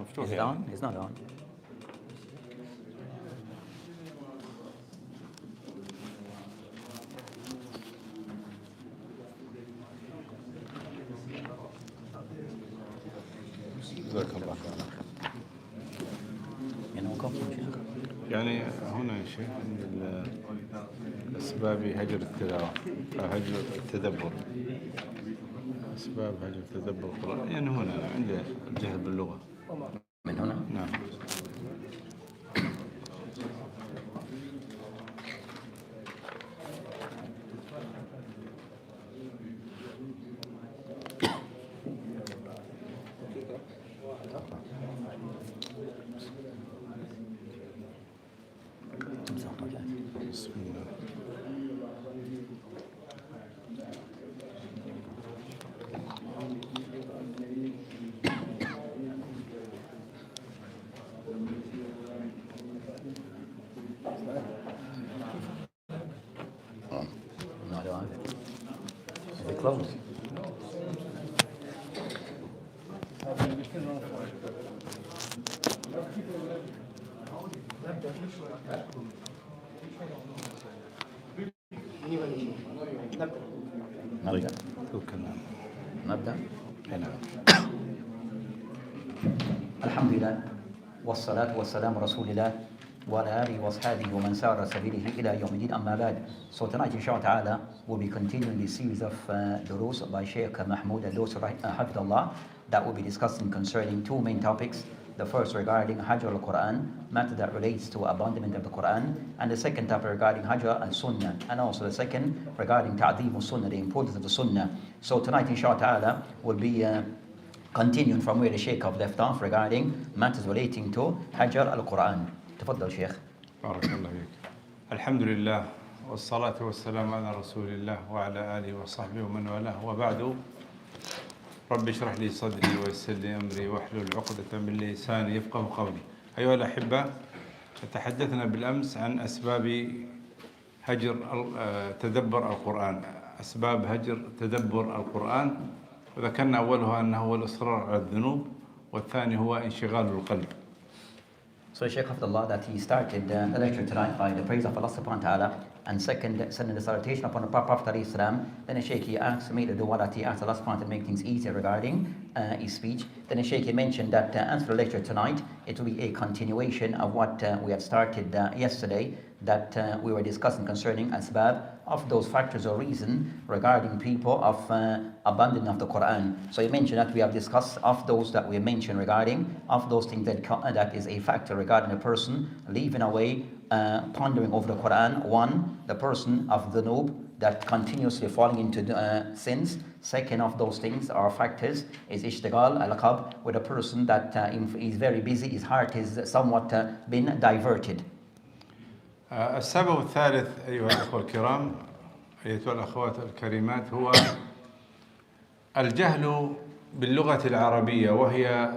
مفتوح Is it on? It's not on. جزاك الله خير. يعني وقف شيخ. يعني هنا يا شيخ عند أسباب هجر التلاوة هجر التدبر، أسباب هجر التدبر القرآن، يعني هنا عند الجهل باللغة. من هنا؟ نعم. بسم الله. Not on. Is it closed? نبدأ. نبدأ. الحمد لله والصلاة والسلام رسول الله وعلى آله وأصحابه ومن سار سبيله إلى يوم الدين أما بعد. So tonight inshallah ta'ala we'll be continuing the series of durus by Sheikh Mahmood Ad-Dawsirii Hafidullah that will be discussing concerning two main topics. The first regarding Hajr al-Quran, matter that relates to abandonment of the Quran, and the second topic regarding Hajr al-Sunnah, and also the second regarding Ta'deem al-Sunnah, the importance of the Sunnah. So tonight inshallah ta'ala will be continuing from where the Sheikh have left off regarding matters relating to Hajr al-Quran. تفضل شيخ. بارك الله فيك. الحمد لله والصلاة والسلام على رسول الله وعلى آله وصحبه ومن والاه وبعد. رب اشرح لي صدري ويسر لي أمري واحلل عقدة من لساني يفقه قولي. أيها الأحبة، تحدثنا بالأمس عن أسباب هجر تدبر القرآن، أسباب هجر تدبر القرآن، وذكرنا أولها أنه هو الإصرار على الذنوب، والثاني هو انشغال القلب. So Shaykh Hafidullah that he started the lecture tonight by the praise of Allah subhanahu wa ta'ala, and second sending the salutation upon the Prophet alayhi salam. Then the Shaykh he asked me to do what he asked Allah subhanahu wa ta'ala to make things easier regarding his speech. Then the Shaykh he mentioned that as for the lecture tonight, it will be a continuation of what we had started yesterday, that we were discussing concerning asbab of those factors or reason regarding people of abandoning of the Quran. So he mentioned that we have discussed of those that we mentioned regarding of those things that is a factor regarding a person leaving away pondering over the Quran. One, the person of the noob that continuously falling into sins. Second of those things or factors is ishtigal al-qalb, with a person that is very busy, his heart is somewhat been diverted. السبب الثالث أيها الأخوة الكرام، أيتها الأخوات الكريمات، هو الجهل باللغة العربية، وهي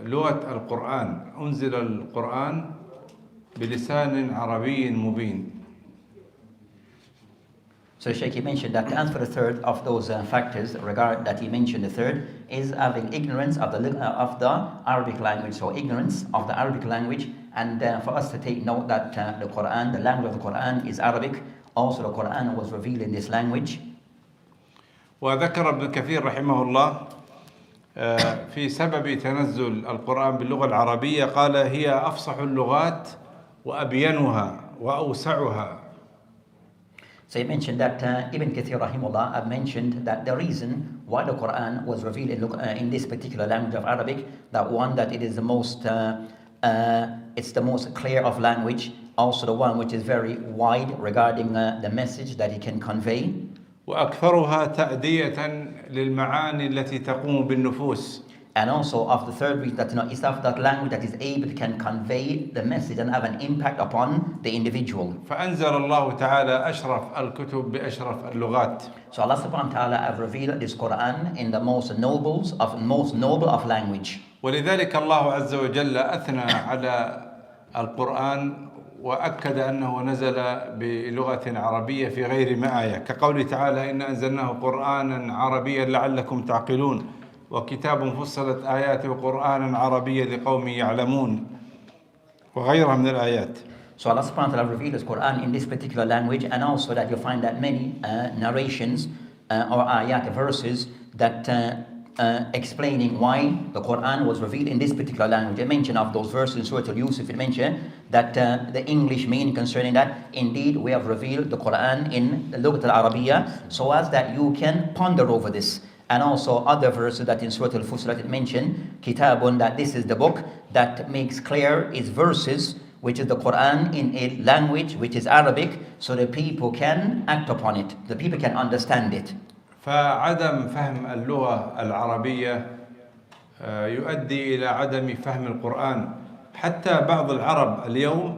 لغة القرآن. أنزل القرآن بلسان عربي مبين. So Shaykh he mentioned that the answer for the third of those factors that he mentioned, the third is having ignorance of the Arabic language. So ignorance of the Arabic language, and for us to take note that the Quran, the language of the Quran is Arabic. Also the Quran was revealed in this language. وذكر ابن كثير رحمه الله في سبب تنزل القرآن باللغة العربية، قال هي أفصح اللغات وأبينها وأوسعها. So he mentioned that Ibn Kathir rahimahullah have mentioned that the reason why the Quran was revealed in this particular language of Arabic, that one, that it is the most it's the most clear of language, also the one which is very wide regarding the message that it can convey. وأكثرها تأدية للمعاني التي تقوم بالنفوس. And also of the third reason, that it's of that language that is able can convey the message and have an impact upon the individual. فأنزل الله تعالى أشرف الكتب بأشرف اللغات. So Allah subhanahu wa ta'ala have revealed this Quran in the most noble of language. ولذلك الله عز وجل أثنى على القرآن وأكد أنه نزل بلغة عربية في غير ما آية، كقوله تعالى إن أنزلناه قرآنا عربيا لعلكم تعقلون. وكتاب فصلت آياته قرآنا عربيا لقوم يعلمون وغيرها من الآيات. So Allah subhanahu wa ta'ala revealed His Quran in this particular language, and also that you'll find that many narrations or ayat, verses that explaining why the Quran was revealed in this particular language. A mention of those verses in Surah Al-Yusuf, it mentioned that the English meaning concerning that, indeed we have revealed the Quran in the Lughat al-Arabiya, so as that you can ponder over this. And also other verses that in Surah Al-Fussilat it mentioned, Kitabun, that this is the book that makes clear its verses, which is the Quran in a language which is Arabic, so the people can act upon it, the people can understand it. فعدم فهم اللغة العربية يؤدي إلى عدم فهم القرآن. حتى بعض العرب اليوم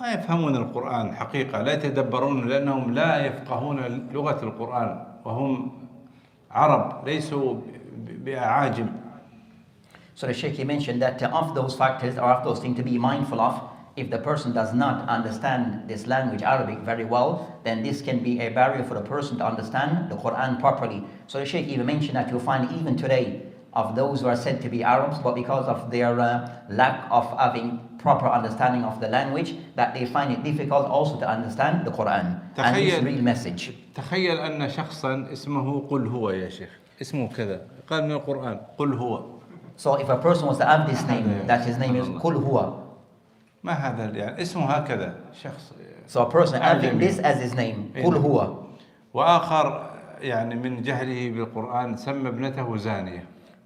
ما يفهمون القرآن حقيقة، لا يتدبرون، لأنهم لا يفقهون لغة القرآن، وهم عرب ليسوا بأعاجم. So the Shaykh, he mentioned that of those factors, or of those things to be mindful of, if the person does not understand this language, Arabic, very well, then this can be a barrier for the person to understand the Quran properly. So the Shaykh even mentioned that you'll find even today of those who are said to be Arabs, but because of their lack of having proper understanding of the language, that they find it difficult also to understand the Quran and its real message. تخيل أن شخصا اسمه قل هو يا شيخ، اسمه كذا، قال من القرآن قل هو. So if a person was to have this name, that his name is قل هو. ما هذا يعني اسمه هكذا شخص. So a person having this as his name, قل هو. وآخر يعني من جهله بالقرآن سمى ابنته زانية.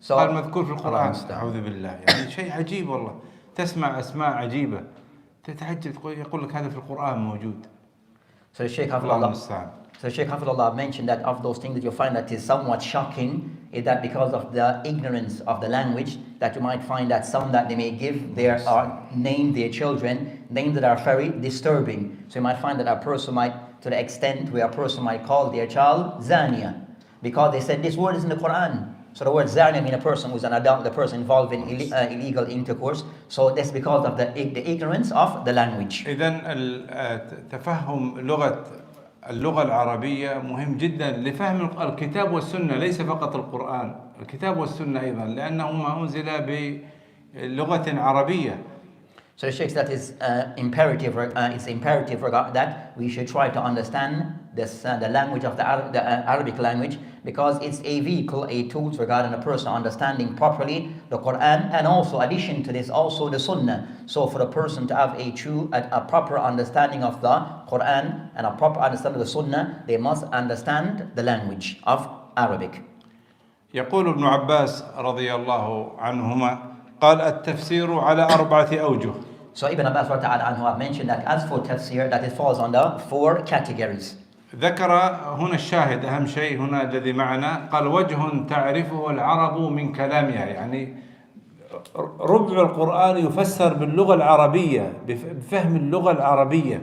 قال مذكور في القرآن. أعوذ بالله، يعني شيء عجيب والله. تسمع أسماء عجيبة تتعجب، يقول لك هذا في القرآن موجود. So Shaykh Hafidullah mentioned that of those things that you find that is somewhat shocking is that because of the ignorance of the language, that you might find that some that they may give their name their children names that are very disturbing. So you might find that a person might, to the extent where a person might call their child Zania, because they said this word is in the Quran. So the word Zania means a person who's an adult, the person involved in illegal intercourse. So that's because of the ignorance of the language. إذن تفهم اللغة العربية مهم جدا لفهم الكتاب والسنة، ليس فقط القرآن، الكتاب والسنة أيضا، لأنهما أنزل بلغة عربية. So the Shaykh said that is imperative. It's imperative that we should try to understand this, the language of the Arabic language, because it's a vehicle, a tool regarding a person understanding properly the Quran, and also addition to this, also the Sunnah. So for a person to have a proper understanding of the Quran and a proper understanding of the Sunnah, they must understand the language of Arabic. يقول ابن عباس رضي الله عنهما قال التفسير على 4 أوجه. So Ibn Abbas have mentioned that as for tafsir, that it falls under 4 categories. ذكر هنا الشاهد أهم شيء هنا الذي معنا، قال وجه تعرفه العرب من كلامها، يعني ربع القرآن يفسر باللغة العربية، بفهم اللغة العربية.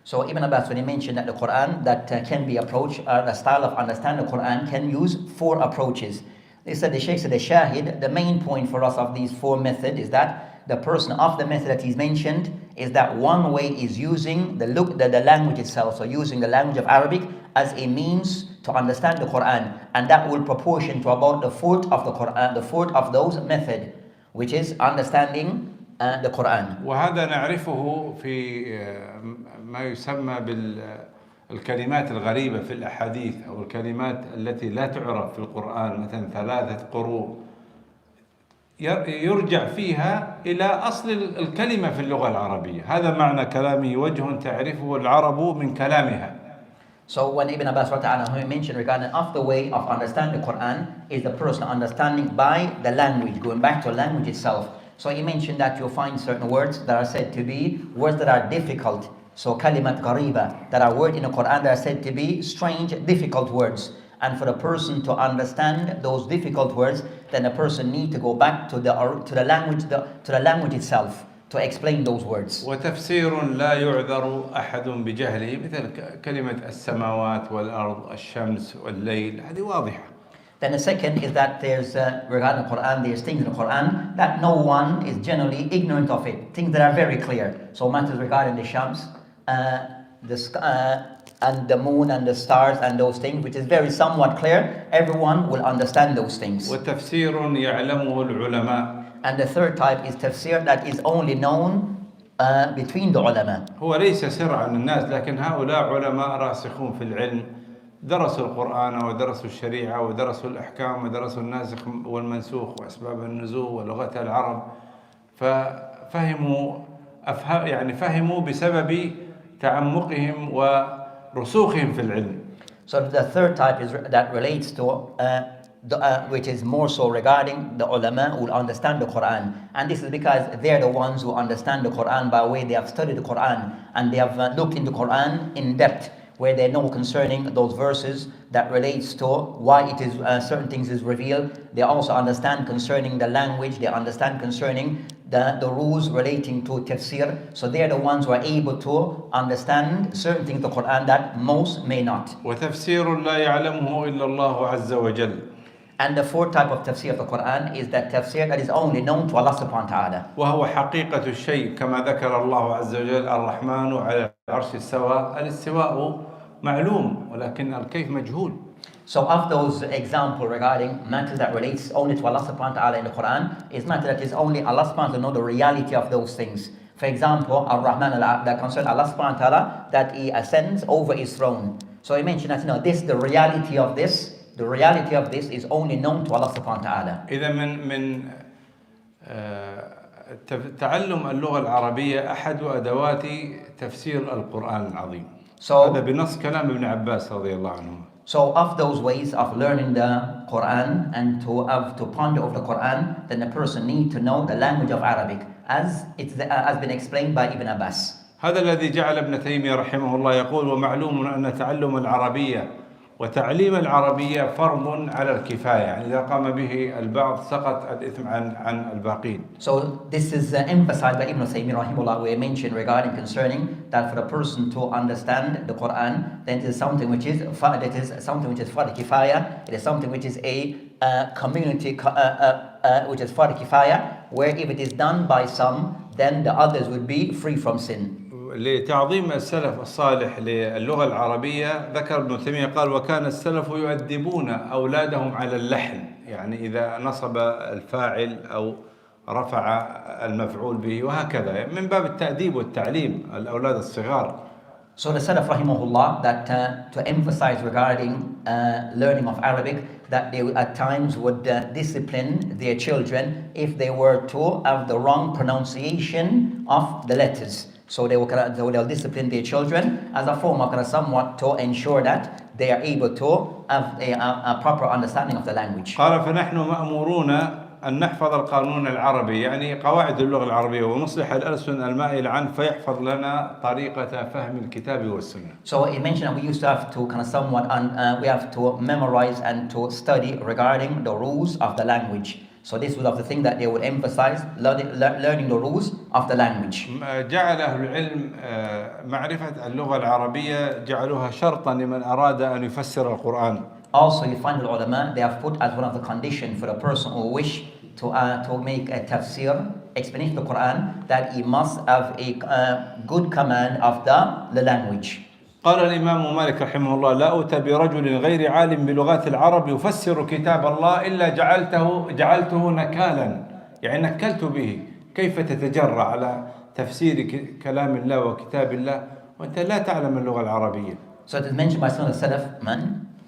So Ibn Abbas, when he mentioned that the Quran that can be approached, the style of understanding the Quran can use 4 approaches. They said, the Shaykh said, the shahid, the main point for us of these 4 methods is that the person of the method that he's mentioned is that one way is using the language itself, so using the language of Arabic as a means to understand the Quran, and that will proportion to about the fourth of the Quran, the fourth of those method, which is understanding the Quran. وهذا نعرفه في ما يسمى بالكلمات الغريبة في الأحاديث، أو الكلمات التي لا تعرف في القرآن، مثلا 3 قروء يرجع فيها إلى أصل الكلمة في اللغة العربية. هذا معنى كلامه وجه تعرفه العرب من كلامها. So when Ibn Abbas mentioned regarding of the way of understanding the Quran is the personal understanding by the language, going back to language itself. So he mentioned that you'll find certain words that are said to be words that are difficult. So kalimat ghariba, that are words in the Quran that are said to be strange, difficult words. And for the person to understand those difficult words, then the person needs to go back to the language itself to explain those words. وتفسير لا يعذر أحد بجهله، مثل كلمة السماوات والأرض، الشمس والليل، هذه واضحة. Then the second is that there's regarding the Quran, there's things in the Quran that no one is generally ignorant of it, things that are very clear. So matters regarding the Shams, and the moon and the stars and those things, which is very somewhat clear, everyone will understand those things. وتفسير يعلمه العلماء. And the third type is tafsir, that is only known between the ulama. هو ليس سر عن الناس، لكن هؤلاء علماء راسخون في العلم، درسوا القرآن ودرسوا الشريعة ودرسوا الأحكام ودرسوا الناسخ والمنسوخ وأسباب النزول ولغة العرب، ففهموا يعني فهموا بسبب تعمقهم ورسوخهم في العلم. So the third type is that relates to which is more so regarding the ulama who understand the Quran, and this is because they're the ones who understand the Quran by way they have studied the Quran and they have looked into Quran in depth, where they know concerning those verses that relates to why it is certain things is revealed. They also understand concerning the language, they understand concerning the rules relating to tafsir. So they're the ones who are able to understand certain things in the Quran that most may not. وتفسير لا يعلمه إلا الله عز وجل. And the fourth type of tafsir of the Quran is that tafsir that is only known to Allah subhanahu wa ta'ala. وهو حقيقة الشيء كما ذكر الله عز وجل الرحمن على العرش استوى. الاستواء معلوم ولكن الكيف مجهول. So of those examples regarding matters that relates only to Allah subhanahu wa ta'ala in the Quran, is matter that is only Allah subhanahu wa ta'ala know the reality of those things. For example, Ar-Rahman that concern Allah subhanahu wa ta'ala, that He ascends over His throne. So He mentioned that the reality of this. The reality of this is only known to Allah subhanahu wa ta'ala. إذا من تعلم اللغة العربية أحد أدوات تفسير القرآن العظيم. هذا بنص كلام ابن عباس رضي الله عنه. So of those ways of learning the Quran and to ponder over the Quran, then the person need to know the language of Arabic, as it's has been explained by Ibn Abbas. هذا الذي جعل ابن تيمية رحمه الله يقول: ومعلوم أن تعلم العربية وتعليم العربية فرض على الكفاية، يعني إذا قام به البعض سقط الإثم عن الباقين. So this is emphasized by Ibn Taymiyyah rahimahullah, we mentioned regarding concerning that for a person to understand the Quran, then it is something which is fard kifaya. It is something which is a community which is fard kifaya, where if it is done by some, then the others would be free from sin. لتعظيم السلف الصالح للغة العربية ذكر ابن تيمية قال: وكان السلف يؤدبون أولادهم على اللحن، يعني إذا نصب الفاعل أو رفع المفعول به وهكذا، من باب التأديب والتعليم الأولاد الصغار. So the Salaf rahimahullah, that to emphasize regarding learning of Arabic, that they at times would discipline their children if they were to have the wrong pronunciation of the letters. So they'll discipline their children as a form of somewhat to ensure that they are able to have a proper understanding of the language. قال: فنحن مأمورون أن نحفظ القانون العربي، يعني قواعد اللغة العربية، ونصلح الألسن المائل عنه فيحفظ لنا طريقة فهم الكتاب والسنة. So he mentioned that we used to have to we have to memorize and to study regarding the rules of the language. So this was of the thing that they would emphasize, learning the rules of the language. جعل أهل العلم معرفة اللغة العربية جعلوها شرطا لمن أراد أن يفسر القرآن. Also, you find the ulama, they have put as one of the conditions for the person who wish to make a tafsir, explanation of the Quran, that he must have a good command of the language. قال الإمام مالك رحمه الله: لا أتى برجل غير عالم بلغات العرب يفسر كتاب الله إلا جعلته نكالا، يعني نكلت به. كيف تتجرأ على تفسير كلام الله وكتاب الله وأنت لا تعلم اللغة العربية؟ So it is mentioned by some of the Salaf,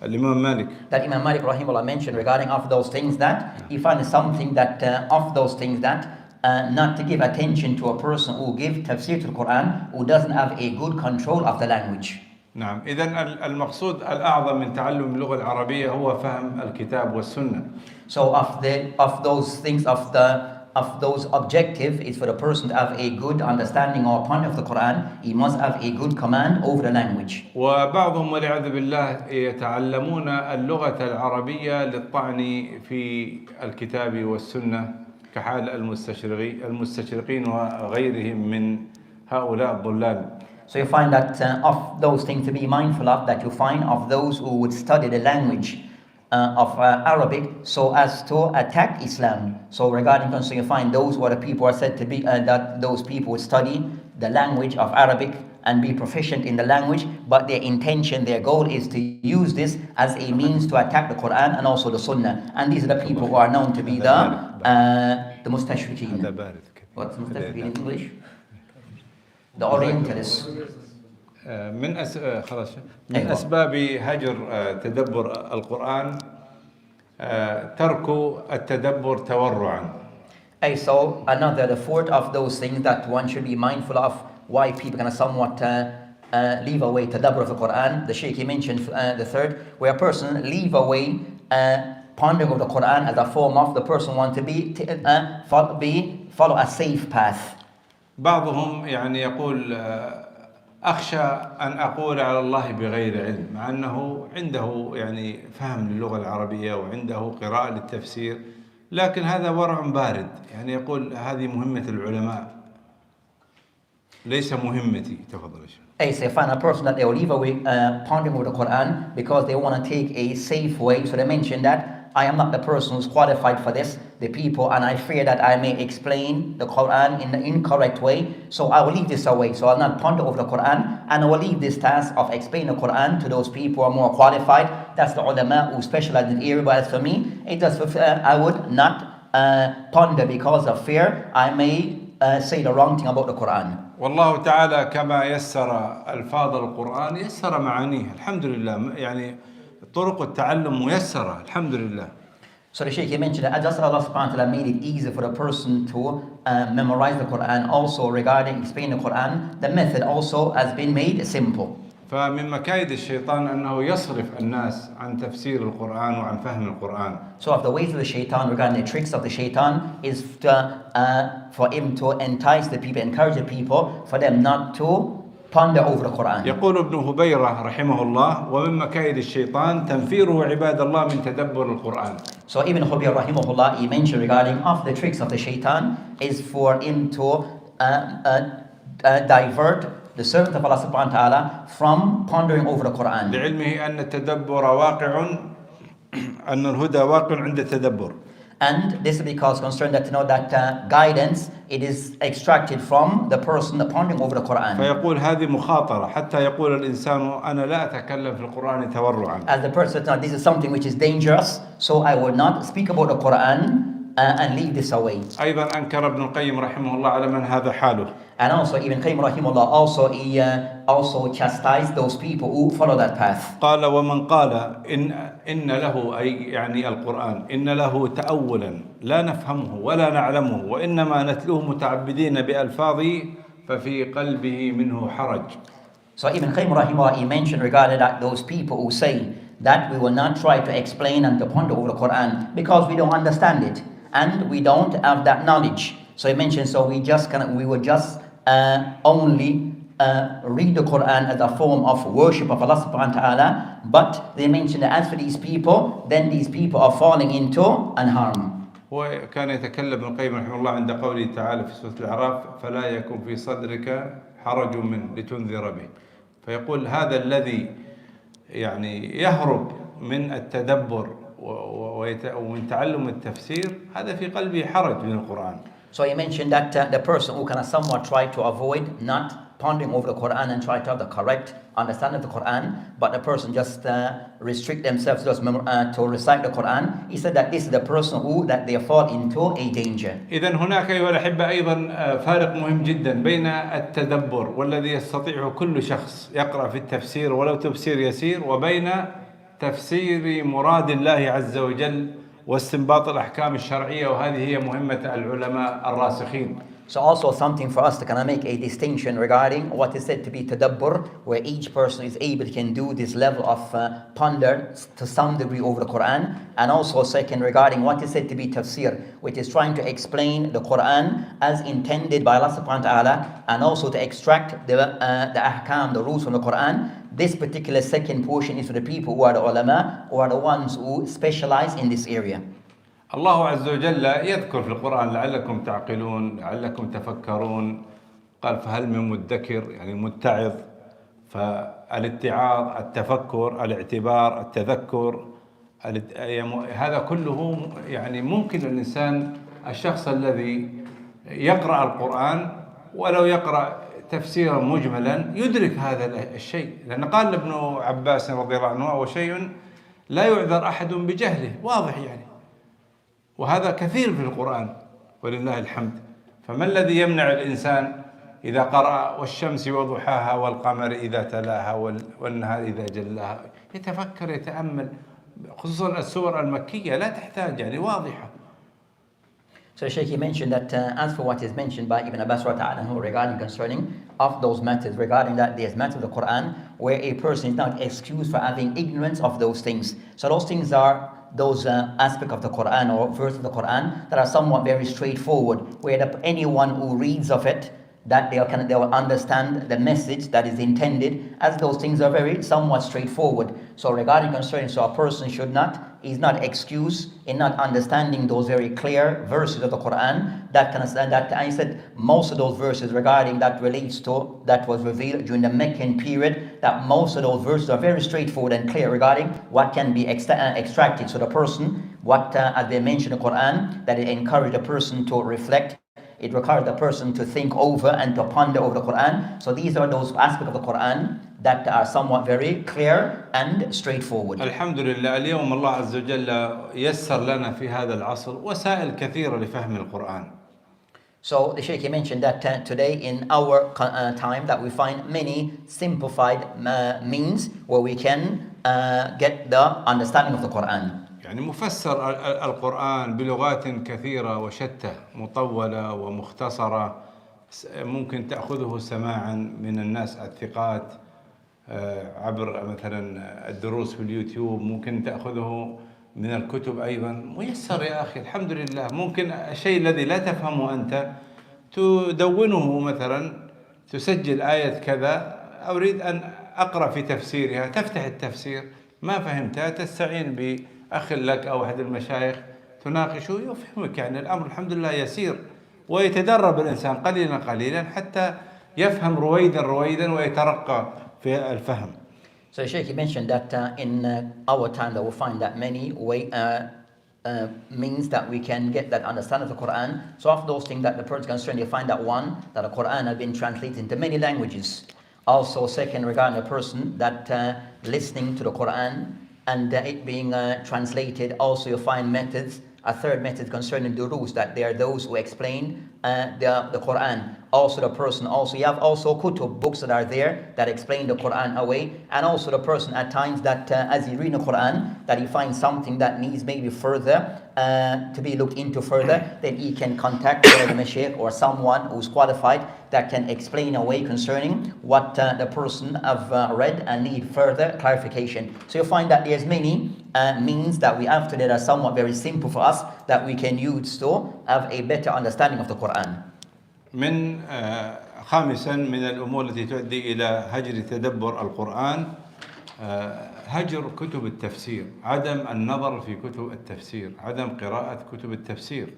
الإمام مالك, that Imam Malik rahimahullah mentioned regarding of those things that he finds something that of those things that not to give attention to a person who gives tafsir to the Quran who doesn't have a good control of the language. نعم. إذن المقصود الأعظم من تعلم اللغة العربية هو فهم الكتاب والسنة. So of those things of those objectives is for the person to have a good understanding or point of the Quran. He must have a good command over the language. وبعضهم والعياذ بالله يتعلمون اللغة العربية للطعن في الكتاب والسنة كحال المستشرقين وغيرهم من هؤلاء الضلال. So you find that of those things to be mindful of, that you find of those who would study the language of Arabic so as to attack Islam. So regarding so you find those who are the people are said to be that those people would study the language of Arabic and be proficient in the language, but their intention, their goal is to use this as a means to attack the Quran and also the Sunnah. And these are the people who are known to be the mustashrikeen. What's mustashrikeen in English? The Orientalists. من أسباب هجر تدبر القرآن ترك التدبر تورعا. So the fourth of those things that one should be mindful of, why people can somewhat leave away tadabbur of the Quran. The Shaykh mentioned the third, where a person leave away pondering of the Quran as a form of the person want to follow a safe path. بعضهم يعني يقول أخشى أن أقول على الله بغير علم، مع أنه عنده يعني فهم للغة العربية وعنده قراءة للتفسير، لكن هذا ورع بارد. يعني يقول هذه مهمة العلماء ليس مهمتي. تفضل يا شيخ. Say find a person that they will leave away pondering with the Quran because they want to take a safe way. So they mention that I am not the person who's qualified for this, the people, and I fear that I may explain the Quran in the incorrect way, so I will leave this away. So I'll not ponder over the Quran, and I will leave this task of explaining the Quran to those people who are more qualified. That's the ulama who specialize in the area. But as for me, I would not ponder because of fear I may say the wrong thing about the Quran. والله تعالى كما يسر ألفاظ القرآن يسر معانيه. الحمد لله. يعني طرق التعلم ميسرة. الحمد لله. So the Shaykh mentioned that just Allah subhanahu wa ta'ala made it easy for the person to memorize the Quran. Also regarding explaining the Quran, the method also has been made simple. فمن مكايد الشيطان أنه يصرف الناس عن تفسير القرآن وعن فهم القرآن. So of the ways of the shaitan, regarding the tricks of the shaitan, is for him to entice the people, encourage the people, for them not to ponder over the Quran. يقول ابن هبيرة رحمه الله: ومن مكايد الشيطان تنفيره عباد الله من تدبر القرآن. So Ibn Hubayr rahimahullah, he mentioned regarding of the tricks of the shaitan is for him to divert the servant of Allah subhanahu wa ta'ala from pondering over the Quran. لعلمه أن التدبر واقع، أن الهدى واقع عند التدبر. And this is because concerned that to know that guidance, it is extracted from the person pondering over the Quran. فيقول هذه مخاطرة حتى يقول الإنسان أنا لا أتكلم في القرآن تورعا. As the person said, this is something which is dangerous, so I will not speak about the Quran and leave this away. أيضا أنكر ابن القيم رحمه الله على من هذا حاله. And also Ibn Qayyim rahimahullah he also chastised those people who follow that path. قال ومن قال إن له أي يعني القرآن إن له تأولا لا نفهمه ولا نعلمه وإنما نتلوه متعبدين بألفاظه ففي قلبه منه حرج. So Ibn Qayyim rahimahullah, he mentioned regarding that those people who say that we will not try to explain and to ponder over the Quran because we don't understand it and we don't have that knowledge. So he mentioned, so we would just only read the Quran as a form of worship of Allah subhanahu wa ta'ala. But they mentioned that as for these people, then these people are falling into an harm. وكان يتكلم ابن القيم رحمه الله عند قوله تعالى في سورة الأعراف فلا يكن في صدرك حرج منه لتنذر به. فيقول هذا الذي يعني يهرب من التدبر ومن تعلم التفسير هذا في قلبه حرج من القرآن. So he mentioned that the person who can somewhat try to avoid not pondering over the Quran and try to have the correct understanding of the Quran, but the person just restrict themselves just to recite the Quran. He said that this is the person who that they fall into a danger. إذن هناك أيها الأحبة أيضا فارق مهم جدا بين التدبر والذي يستطيعه كل شخص يقرأ في التفسير ولو تفسير يسير وبين تفسير مراد الله عز وجل واستنباط الأحكام الشرعية وهذه هي مهمة العلماء الراسخين. So also something for us to kind of make a distinction regarding what is said to be tadabbur, where each person is able to do this level of ponder to some degree over the Quran, and also second regarding what is said to be tafsir, which is trying to explain the Quran as intended by Allah subhanahu wa ta'ala, and also to extract the ahkam, the rules from the Quran. This particular second portion is for the people who are the ulama, who are the ones who specialize in this area. الله عز وجل يذكر في القرآن لعلكم تعقلون لعلكم تفكرون. قال فهل من مدكر يعني متعظ. فالاتعاظ التفكر الاعتبار التذكر هذا كله يعني ممكن الإنسان الشخص الذي يقرأ القرآن ولو يقرأ تفسيرا مجملا يدرك هذا الشيء، لأن قال ابن عباس رضي الله عنه: وشيء لا يعذر أحد بجهله، واضح يعني، وهذا كثير في القرآن ولله الحمد. فما الذي يمنع الإنسان إذا قرأ والشمس وضحاها والقمر إذا تلاها والنهار إذا جلاها يتفكر يتأمل، خصوصا السور المكية لا تحتاج يعني واضحة. So Shaykh, he mentioned that as for what is mentioned by Ibn Abbas regarding concerning of those matters, regarding that there's matters of the Quran where a person is not excused for having ignorance of those things. So those things are those aspects of the Quran or verses of the Quran that are somewhat very straightforward, where anyone who reads of it, that they will understand the message that is intended, as those things are very somewhat straightforward. So regarding concerning, so a person is not excused in not understanding those very clear verses of the Quran. That I said most of those verses regarding that relates to that was revealed during the Meccan period. That most of those verses are very straightforward and clear regarding what can be extracted. So the person, as they mentioned in the Quran, that it encouraged a person to reflect. It requires the person to think over and to ponder over the Quran. So these are those aspects of the Quran that are somewhat very clear and straightforward. الحمد لله اليوم الله عز وجل يسر لنا في هذا العصر وسائل كثيرة لفهم القرآن. So the Shaykh mentioned that today in our time that we find many simplified means where we can get the understanding of the Quran. يعني مفسر القرآن بلغات كثيرة وشتى، مطولة ومختصرة، ممكن تأخذه سماعا من الناس الثقات عبر مثلا الدروس في اليوتيوب، ممكن تأخذه من الكتب أيضا، ميسر يا أخي الحمد لله. ممكن الشيء الذي لا تفهمه أنت تدونه، مثلا تسجل آية كذا أريد أن أقرأ في تفسيرها، تفتح التفسير ما فهمتها تستعين بأخ لك أو أحد المشايخ تناقشه يفهمك. يعني الأمر الحمد لله يسير، ويتدرب الإنسان قليلا قليلا حتى يفهم رويدا ويترقى في الفهم. So Sheikh mentioned that in our time that we'll find that many means that we can get that understanding of the Quran. So of those things that the person concerned, you find that one, that the Quran has been translated into many languages. Also second, regarding a person that listening to the Quran and it being translated, also you find methods. A third method concerning the rules, that there are those who explain the Quran. Also the person, you have also kutub, books that are there that explain the Quran away. And also the person at times that as he read the Quran, that he finds something that needs maybe further to be looked into further, then he can contact the Mashaykh or someone who's qualified that can explain away concerning what the person have read and need further clarification. So you find that there's many means that we have today that are somewhat very simple for us that we can use to have a better understanding of the Quran. من خامسا من الأمور التي تؤدي إلى هجر تدبر القرآن هجر كتب التفسير، عدم النظر في كتب التفسير، عدم قراءة كتب التفسير.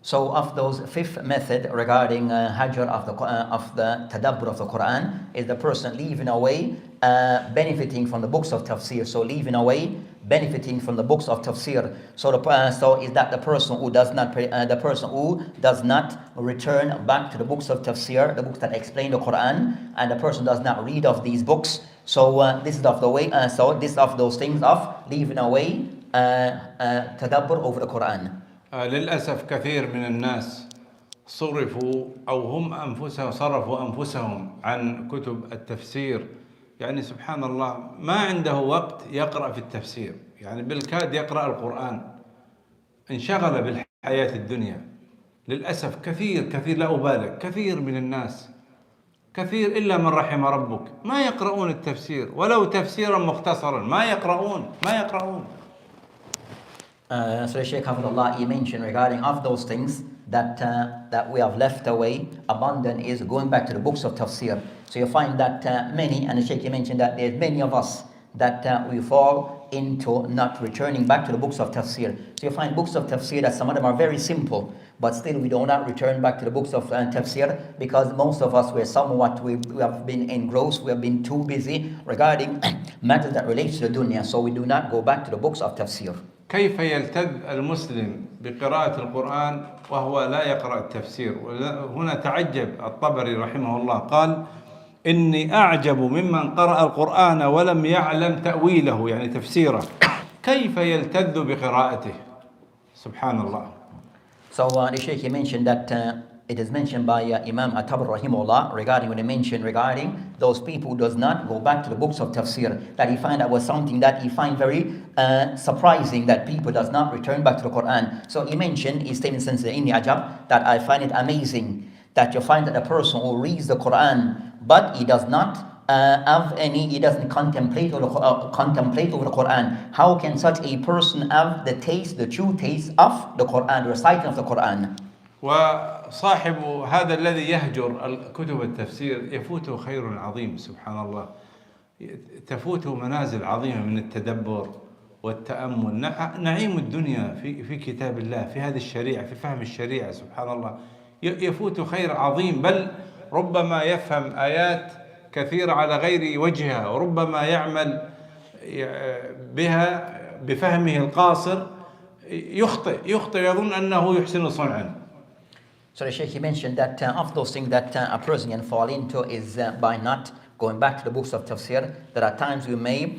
So of those fifth method regarding hajr of the tadabbur of the Quran is the person leaving away benefiting from the books of tafsir. So leaving away benefiting from the books of tafsir. So is that the person who does not return back to the books of tafsir, the books that explain the Quran, and the person does not read of these books. So this is of the way. So this is of those things of leaving away tadabbur over the Quran. للأسف كثير من الناس صرفوا أو هم أنفسهم صرفوا أنفسهم عن كتب التفسير. يعني سبحان الله ما عنده وقت يقرأ في التفسير، يعني بالكاد يقرأ القرآن، انشغل بالحياة الدنيا. للأسف كثير لا أبالغ، كثير من الناس، كثير إلا من رحم ربك ما يقرؤون التفسير ولو تفسيرا مختصرا، ما يقرؤون. So Shaykh Hafidullah, he mentioned regarding of those things that we have left away, abundant is going back to the books of tafsir. So you find that many, and the Shaykh mentioned that there's many of us that we fall into not returning back to the books of tafsir. So you find books of tafsir that some of them are very simple, but still we do not return back to the books of tafsir because most of us we have been engrossed, we have been too busy regarding matters that relate to the dunya. So we do not go back to the books of tafsir. كيف يلتذ المسلم بقراءة القرآن وهو لا يقرأ التفسير. هنا تعجب الطبري رحمه الله قال: إني أعجب ممن قرأ القرآن ولم يعلم تأويله، يعني تفسيره، كيف يلتذ بقراءته. سبحان الله. So the Shaykh, he mentioned that it is mentioned by Imam At-Tabari rahimahullah regarding when he mentioned regarding those people who does not go back to the books of tafsir, that he find that was something that he find very surprising, that people does not return back to the Quran. So he mentioned, he stated since in the ajab, that I find it amazing that you find that a person who reads the Quran but he does not he doesn't contemplate over the Quran. How can such a person have the taste, the true taste of the Quran, the reciting of the Quran? وصاحب هذا الذي يهجر كتب التفسير يفوته خير عظيم. سبحان الله، تفوته منازل عظيمة من التدبر والتأمل، نعيم الدنيا في كتاب الله، في هذه الشريعة، في فهم الشريعة. سبحان الله، يفوت خير عظيم، بل ربما يفهم آيات كثيرة على غير وجهها، وربما يعمل بها بفهمه القاصر، يخطئ يظن أنه يحسن صنعا. So the Shaykh, he mentioned that of those things that a person can fall into is by not going back to the books of tafsir. There are times we may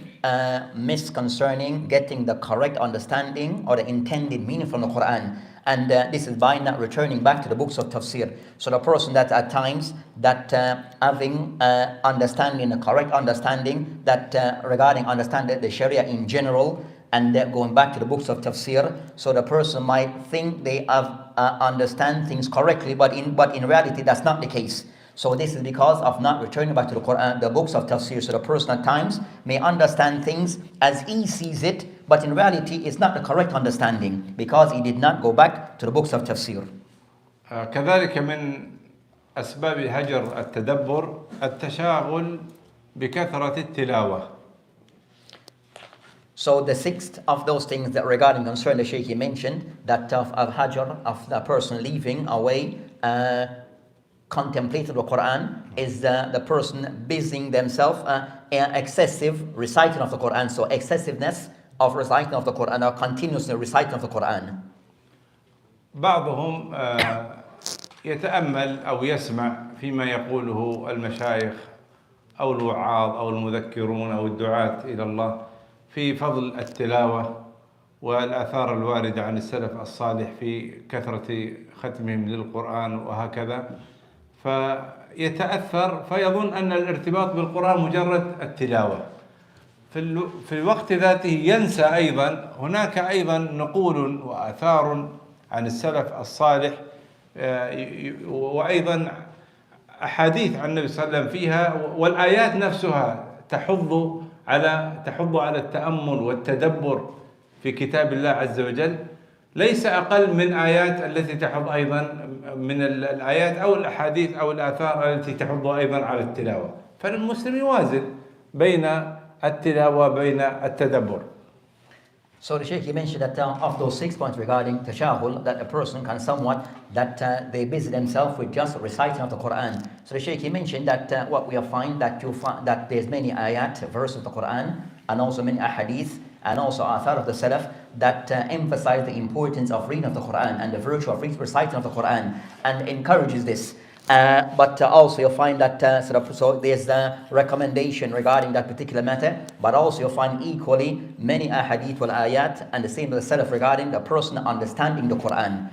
miss concerning getting the correct understanding or the intended meaning from the Quran. And this is by not returning back to the books of tafsir. So the person that at times that having understanding, the correct understanding that regarding understanding the Sharia in general, and going back to the books of tafsir, so the person might think they have understand things correctly, but in reality that's not the case. So this is because of not returning back to the Quran, the books of tafsir. So the person at times may understand things as he sees it, but in reality it's not the correct understanding because he did not go back to the books of tafsir. كذلك من أسباب هجر التدبر التشاغل بكثرة التلاوة. So the sixth of those things that regarding concern the Shaykh, he mentioned that of al-hajar, of the person leaving away contemplating the Quran, is the person busying themselves excessive reciting of the Quran. So excessiveness of reciting of the Quran or continuously reciting of the Quran. بعضهم يتأمل أو يسمع فيما يقوله المشايخ أو الوعاظ أو المذكرون أو الدعاة إلى الله في فضل التلاوة والآثار الواردة عن السلف الصالح في كثرة ختمهم للقرآن وهكذا، فيتأثر فيظن أن الارتباط بالقرآن مجرد التلاوة. في الوقت ذاته ينسى أيضا هناك أيضا نقول وآثار عن السلف الصالح وأيضا أحاديث عن النبي صلى الله عليه وسلم فيها، والآيات نفسها تحض على التأمل والتدبر في كتاب الله عز وجل، ليس أقل من آيات التي تحض أيضا من الآيات أو الأحاديث أو الآثار التي تحض أيضا على التلاوة. فالمسلم يوازن بين التلاوة وبين التدبر. So the Shaykh, he mentioned that of those 6 points regarding tashahul, that a person can somewhat, that they busy themselves with just reciting of the Quran. So the Shaykh, he mentioned that what we have find that you find that there's many ayat, verses of the Quran, and also many ahadith, and also athar of the Salaf that emphasize the importance of reading of the Quran and the virtue of reciting of the Quran, and encourages this. But also you'll find that so there's a recommendation regarding that particular matter, but also you'll find equally many ahadith wal ayat and the same as the Salaf regarding the person understanding the Quran.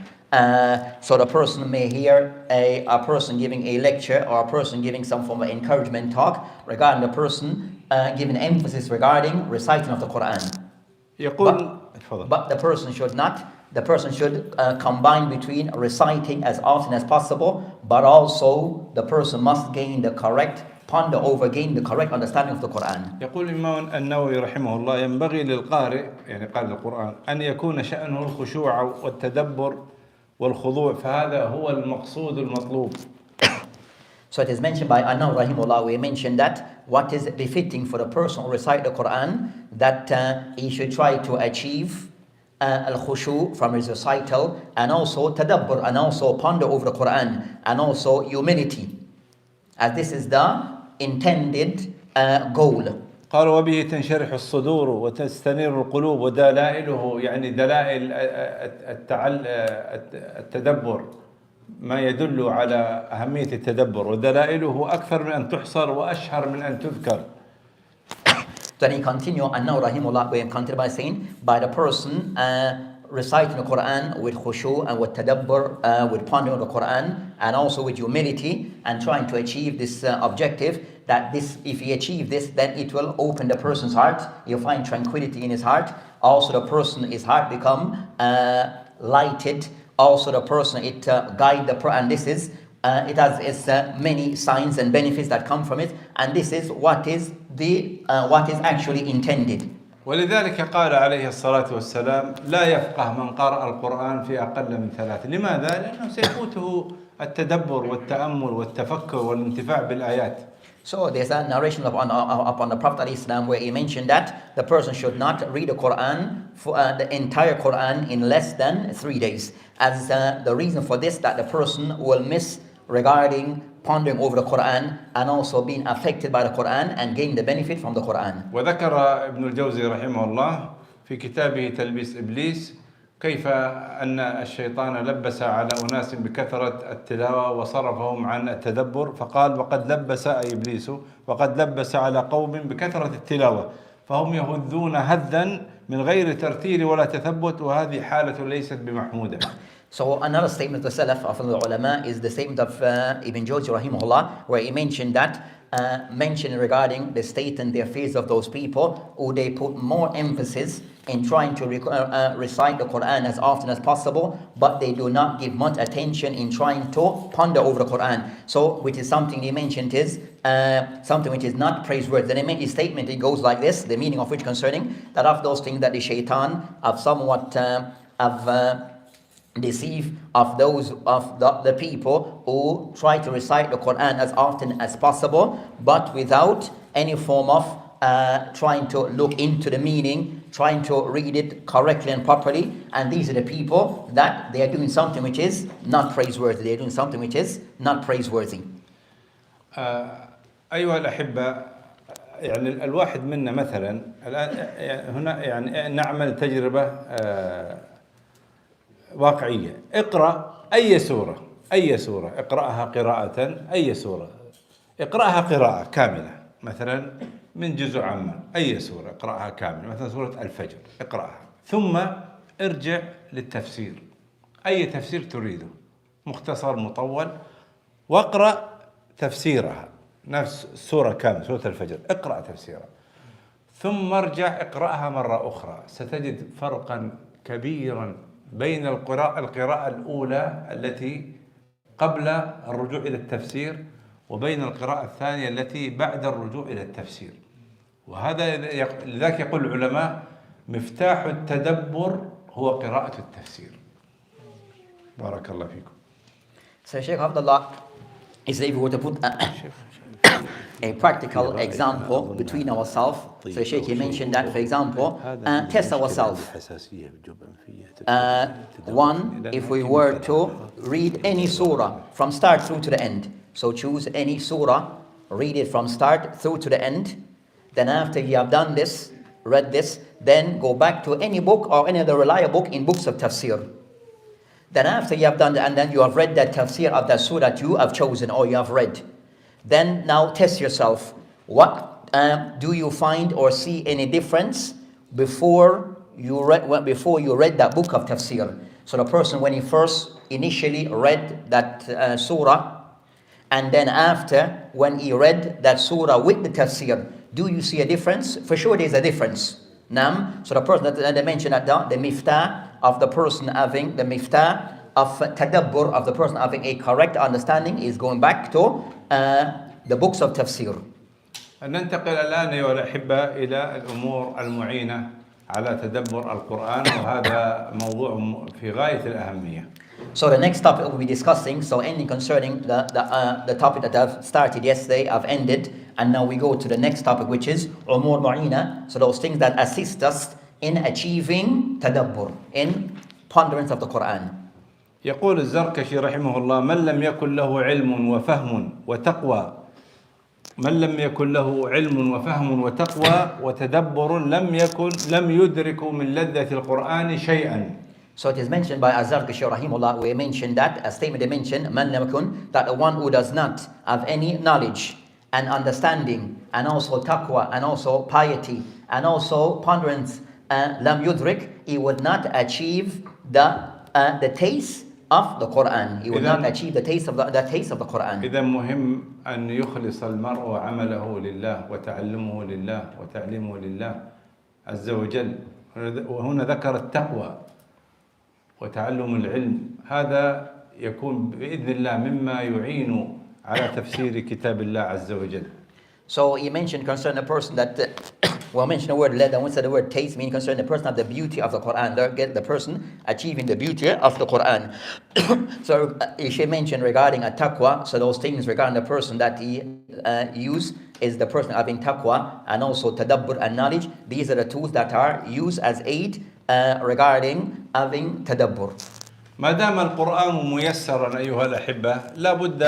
So the person may hear a person giving a lecture or a person giving some form of encouragement talk regarding the person giving emphasis regarding reciting of the Quran. But the person should not. The person should combine between reciting as often as possible, but also the person must gain the correct, ponder over, gain the correct understanding of the Quran. يقول الإمام النووي رحمه الله: ينبغي للقارئ يعني قارئ القرآن أن يكون شأنه الخشوع والتدبر والخضوع، فهذا هو المقصود المطلوب. So it is mentioned by An-Nawawi rahimahullah, we mentioned that what is befitting for the person who recite the Quran, that he should try to achieve al-khushu from his recital, and also tadabbur, and also ponder over the Quran, and also humility, as this is the intended goal. قال وبه تنشرح الصدور وتستنير القلوب ودلائله يعني دلائل التدبر ما يدل على أهمية التدبر ودلائله أكثر من أن تحصر وأشهر من أن تذكر. Then he continue, and now Rahimullah will continue by saying, by the person reciting the Quran with khushu and with tadabbur, with pondering the Quran, and also with humility, and trying to achieve this objective, that this, if he achieve this, then it will open the person's heart. He'll find tranquility in his heart. Also the person, his heart become lighted. Also the person, it guide the and this is it has its many signs and benefits that come from it, and this is what is actually intended. ولذلك قال عليه الصلاة والسلام لا يفقه من قرأ القرآن في أقل من 3. لماذا؟ لأنه سيفوته التدبر والتأمل والتفكر والانتفاع بالآيات. So there's a narration upon the Prophet ﷺ where he mentioned that the person should not read the Quran, for the entire Quran, in less than 3 days. As the reason for this, that the person will miss regarding pondering over the Quran and also being affected by the Quran and gain the benefit from the Quran. وذكر ابن الجوزي رحمه الله في كتابه تلبيس إبليس كيف أن الشيطان لبس على أناس بكثرة التلاوة وصرفهم عن التدبر، فقال وقد لبس أي إبليس وقد لبس على قوم بكثرة التلاوة فهم يهذون هذا من غير ترتيل ولا تثبت، وهذه حالة ليست بمحمودة. So another statement of the Salaf of the ulama is the statement of Ibn Jawzi rahimahullah, where he mentioned that mentioned regarding the state and the affairs of those people who they put more emphasis in trying to recite the Quran as often as possible, but they do not give much attention in trying to ponder over the Quran. So, which is something he mentioned is something which is not praiseworthy. Then he made his statement, it goes like this, the meaning of which concerning that of those things that the shaitan have somewhat deceive of those of the people who try to recite the Quran as often as possible, but without any form of trying to look into the meaning, trying to read it correctly and properly. And these are the people that they are doing something which is not praiseworthy. They are doing something which is not praiseworthy. أيها الأحبة، يعني الواحد منا مثلا الآن هنا يعني نعمل تجربة واقعية. اقرأ أي سورة اقرأها قراءة، أي سورة اقرأها قراءة كاملة، مثلا من جزء عامة، أي سورة اقرأها كاملة، مثلا سورة الفجر اقرأها، ثم ارجع للتفسير، أي تفسير تريده، مختصر مطول، واقرأ تفسيرها، نفس السورة كاملة سورة الفجر اقرأ تفسيرها، ثم ارجع اقرأها مرة أخرى. ستجد فرقا كبيرا بين القراءة الأولى التي قبل الرجوع إلى التفسير وبين القراءة الثانية التي بعد الرجوع إلى التفسير. وهذا لذلك يقول العلماء مفتاح التدبر هو قراءة التفسير. بارك الله فيكم. So Shaykh Abdullah is if we were to put a practical example between ourselves. So Shaykh, he mentioned that, for example, test ourselves. One, if we were to read any surah from start through to the end. So choose any surah, read it from start through to the end. Then after you have done this, read this, then go back to any book or any other reliable book in books of tafsir. Then after you have done that, and then you have read that tafsir of that surah that you have chosen or you have read, then now test yourself. What do you find or see any difference before you read that book of tafsir? So the person, when he first initially read that surah, and then after when he read that surah with the tafsir, do you see a difference? For sure there's a difference. So the person that they mentioned that the miftah of the person having the miftah of tadabbur of the person having a correct understanding is going back to the books of tafsir. ننتقل الآن أيها الأحبة إلى الأمور المعينة على تدبر القرآن، وهذا موضوع في غاية الأهمية. So the next topic we'll be discussing, so ending concerning the topic that I've started yesterday, I've ended, and now we go to the next topic, which is umur mu'ina, so those things that assist us in achieving tadabbur, in ponderance of the Quran. يقول الزركشي رحمه الله: من لم يكن له علم وفهم وتقوى من لم يكن له علم وفهم وتقوى وتدبر لم يدرك من لذة القرآن شيئا. So it is mentioned by Az-Zarkashi rahimahullah, we mentioned that, a statement they mentioned, man lam yakun, that the one who does not have any knowledge and understanding and also taqwa and also piety and also ponderance, lam yudrik, he would not achieve the taste of the Quran. He would not achieve the taste of the Quran. إذا مهم أن يخلص المرء عمله لله وتعلمه لله وتعليمه لله عز وجل. وهنا ذكر التقوى وتعلم العلم، هذا يكون بإذن الله مما يعين على تفسير كتاب الله عز وجل. So he mentioned concerning a person that, well, mentioned the word led, and once said the word taste, meaning concerning the person of the beauty of the Quran, the person achieving the beauty of the Quran. So he mentioned regarding a taqwa, so those things regarding the person that he used is the person having taqwa and also tadabbur and knowledge. These are the tools that are used as aid regarding having tadabbur. ما دام القرآن ميسرا أيها الأحبة لا بد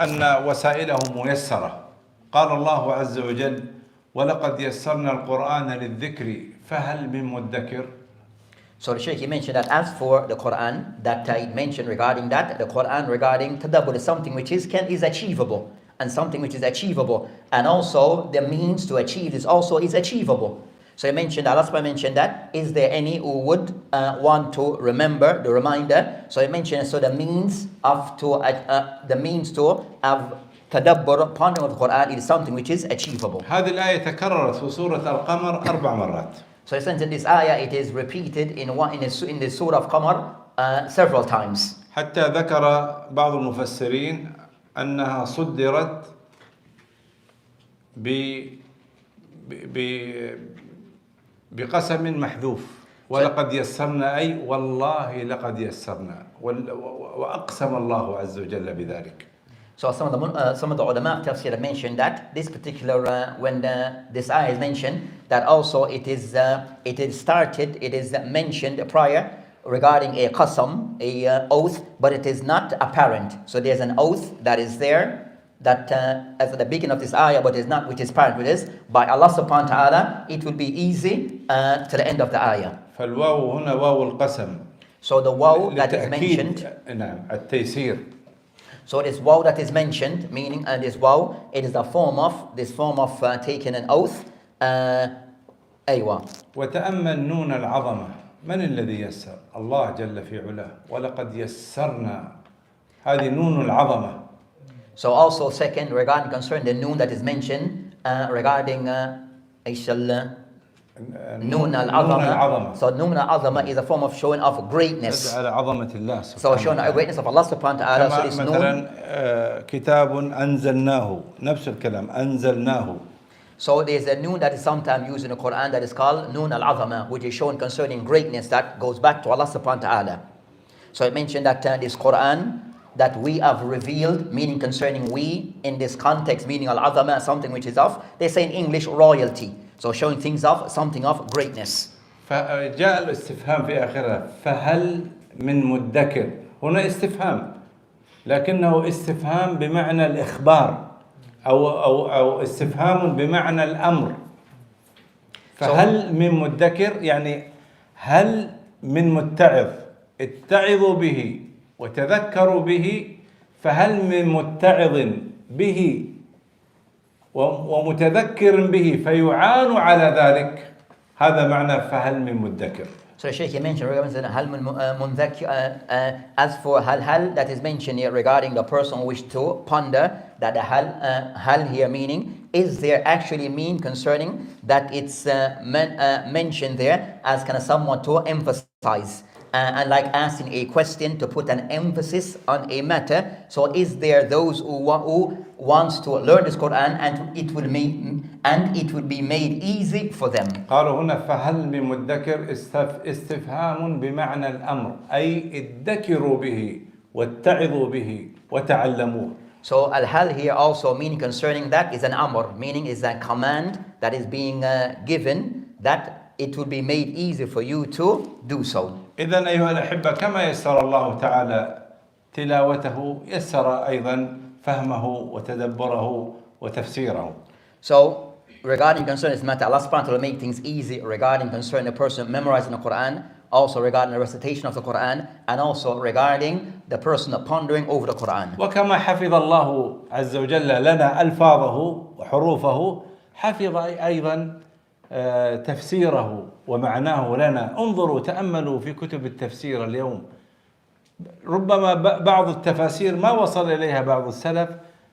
أن وسائله ميسرة. قال الله عز وجل ولقد يسرنا القرآن للذكر فهل من مدكر. So the Shaykh he mentioned that as for the Quran, that he mentioned regarding that, the Quran regarding tadabbur is something which is achievable, and something which is achievable, and also the means to achieve is also is achievable. So he mentioned, Allah subhanahu mentioned that, is there any who would want to remember the reminder? So he mentioned, so the means to have tadabbur, pondering of the Quran is something which is achievable. هذه الآية تكررت في سورة القمر 4 مرات. So since in this ayah it is repeated in the surah of Qamar several times. حتى ذكر بعض المفسرين أنها صدرت بقسم محذوف ولقد يسرنا أي والله لقد يسرنا وأقسم الله عز وجل بذلك. So some of the ulama Tafsir have mentioned that this particular when this ayah is mentioned, that also it is mentioned prior regarding a qasam, a oath, but it is not apparent. So there's an oath that is there that as at the beginning of this ayah, but is not, which is apparent with this by Allah subhanahu wa ta'ala, it will be easy to the end of the ayah. فالواو هنا واو القسم. So the waw that is mentioned, نعم التيسير. So this waw that is mentioned, meaning this waw, it is the form of taking an oath. أيوة. وتأمل نون العظمة. من الذي يسر؟ الله جل في علاه. ولقد يسرنا. هذه نون العظمة. So also second, regarding concern the noon that is mentioned regarding Noon al-Azama. So Noon al-Azama is a form of showing of greatness. So showing a greatness of Allah subhanahu wa ta'ala. So this مثلا كتاب أنزلناه نفس الكلام أنزلناه. So there's a noon that is sometimes used in the Quran that is called Noon al-Azama, which is shown concerning greatness that goes back to Allah subhanahu wa ta'ala. So it mentioned that this Quran that we have revealed, meaning concerning we in this context, meaning al-Azama, something which is of, they say in English, royalty. So showing things of, something of greatness. فجاء الاستفهام في آخرها فهل من مدكر. هنا استفهام لكنه استفهام بمعنى الإخبار أو استفهام بمعنى الأمر. فهل من مدكر يعني هل من متعظ اتعظوا به وتذكروا به فهل من متعظ به ومتذكر به فيعان على ذلك. هذا معنى فهل من مدكر. So Shaykh mentioned هل من منذكر, as for hal that is mentioned here regarding the person who wish to ponder that the hal here meaning is there actually mean concerning that it's mentioned there as kind of somewhat to emphasize. And like asking a question to put an emphasis on a matter. So is there those who wants to learn this Quran and it will be made easy for them. قالوا هنا فهل من مدكر استفهام بمعنى الأمر أي ادكروا به واتعظوا به وتعلموه. So al-hal here also meaning concerning that is an amr, meaning is a command that is being given that it will be made easy for you to do so. إذن أيها الأحبة كما يسر الله تعالى تلاوته يسر أيضا فهمه وتدبره وتفسيره. So, regarding concerning this matter, Allah subhanahu wa ta'ala make things easy regarding concerning the person memorizing the Quran, also regarding the recitation of the Quran, and also regarding the person pondering over the Quran. وكما حفظ الله عز وجل لنا ألفاظه وحروفه، حفظ أيضا تفسيره ومعناه لنا. انظروا تأملوا في كتب التفسير اليوم، ربما بعض التفاسير ما وصل إليها بعض السلف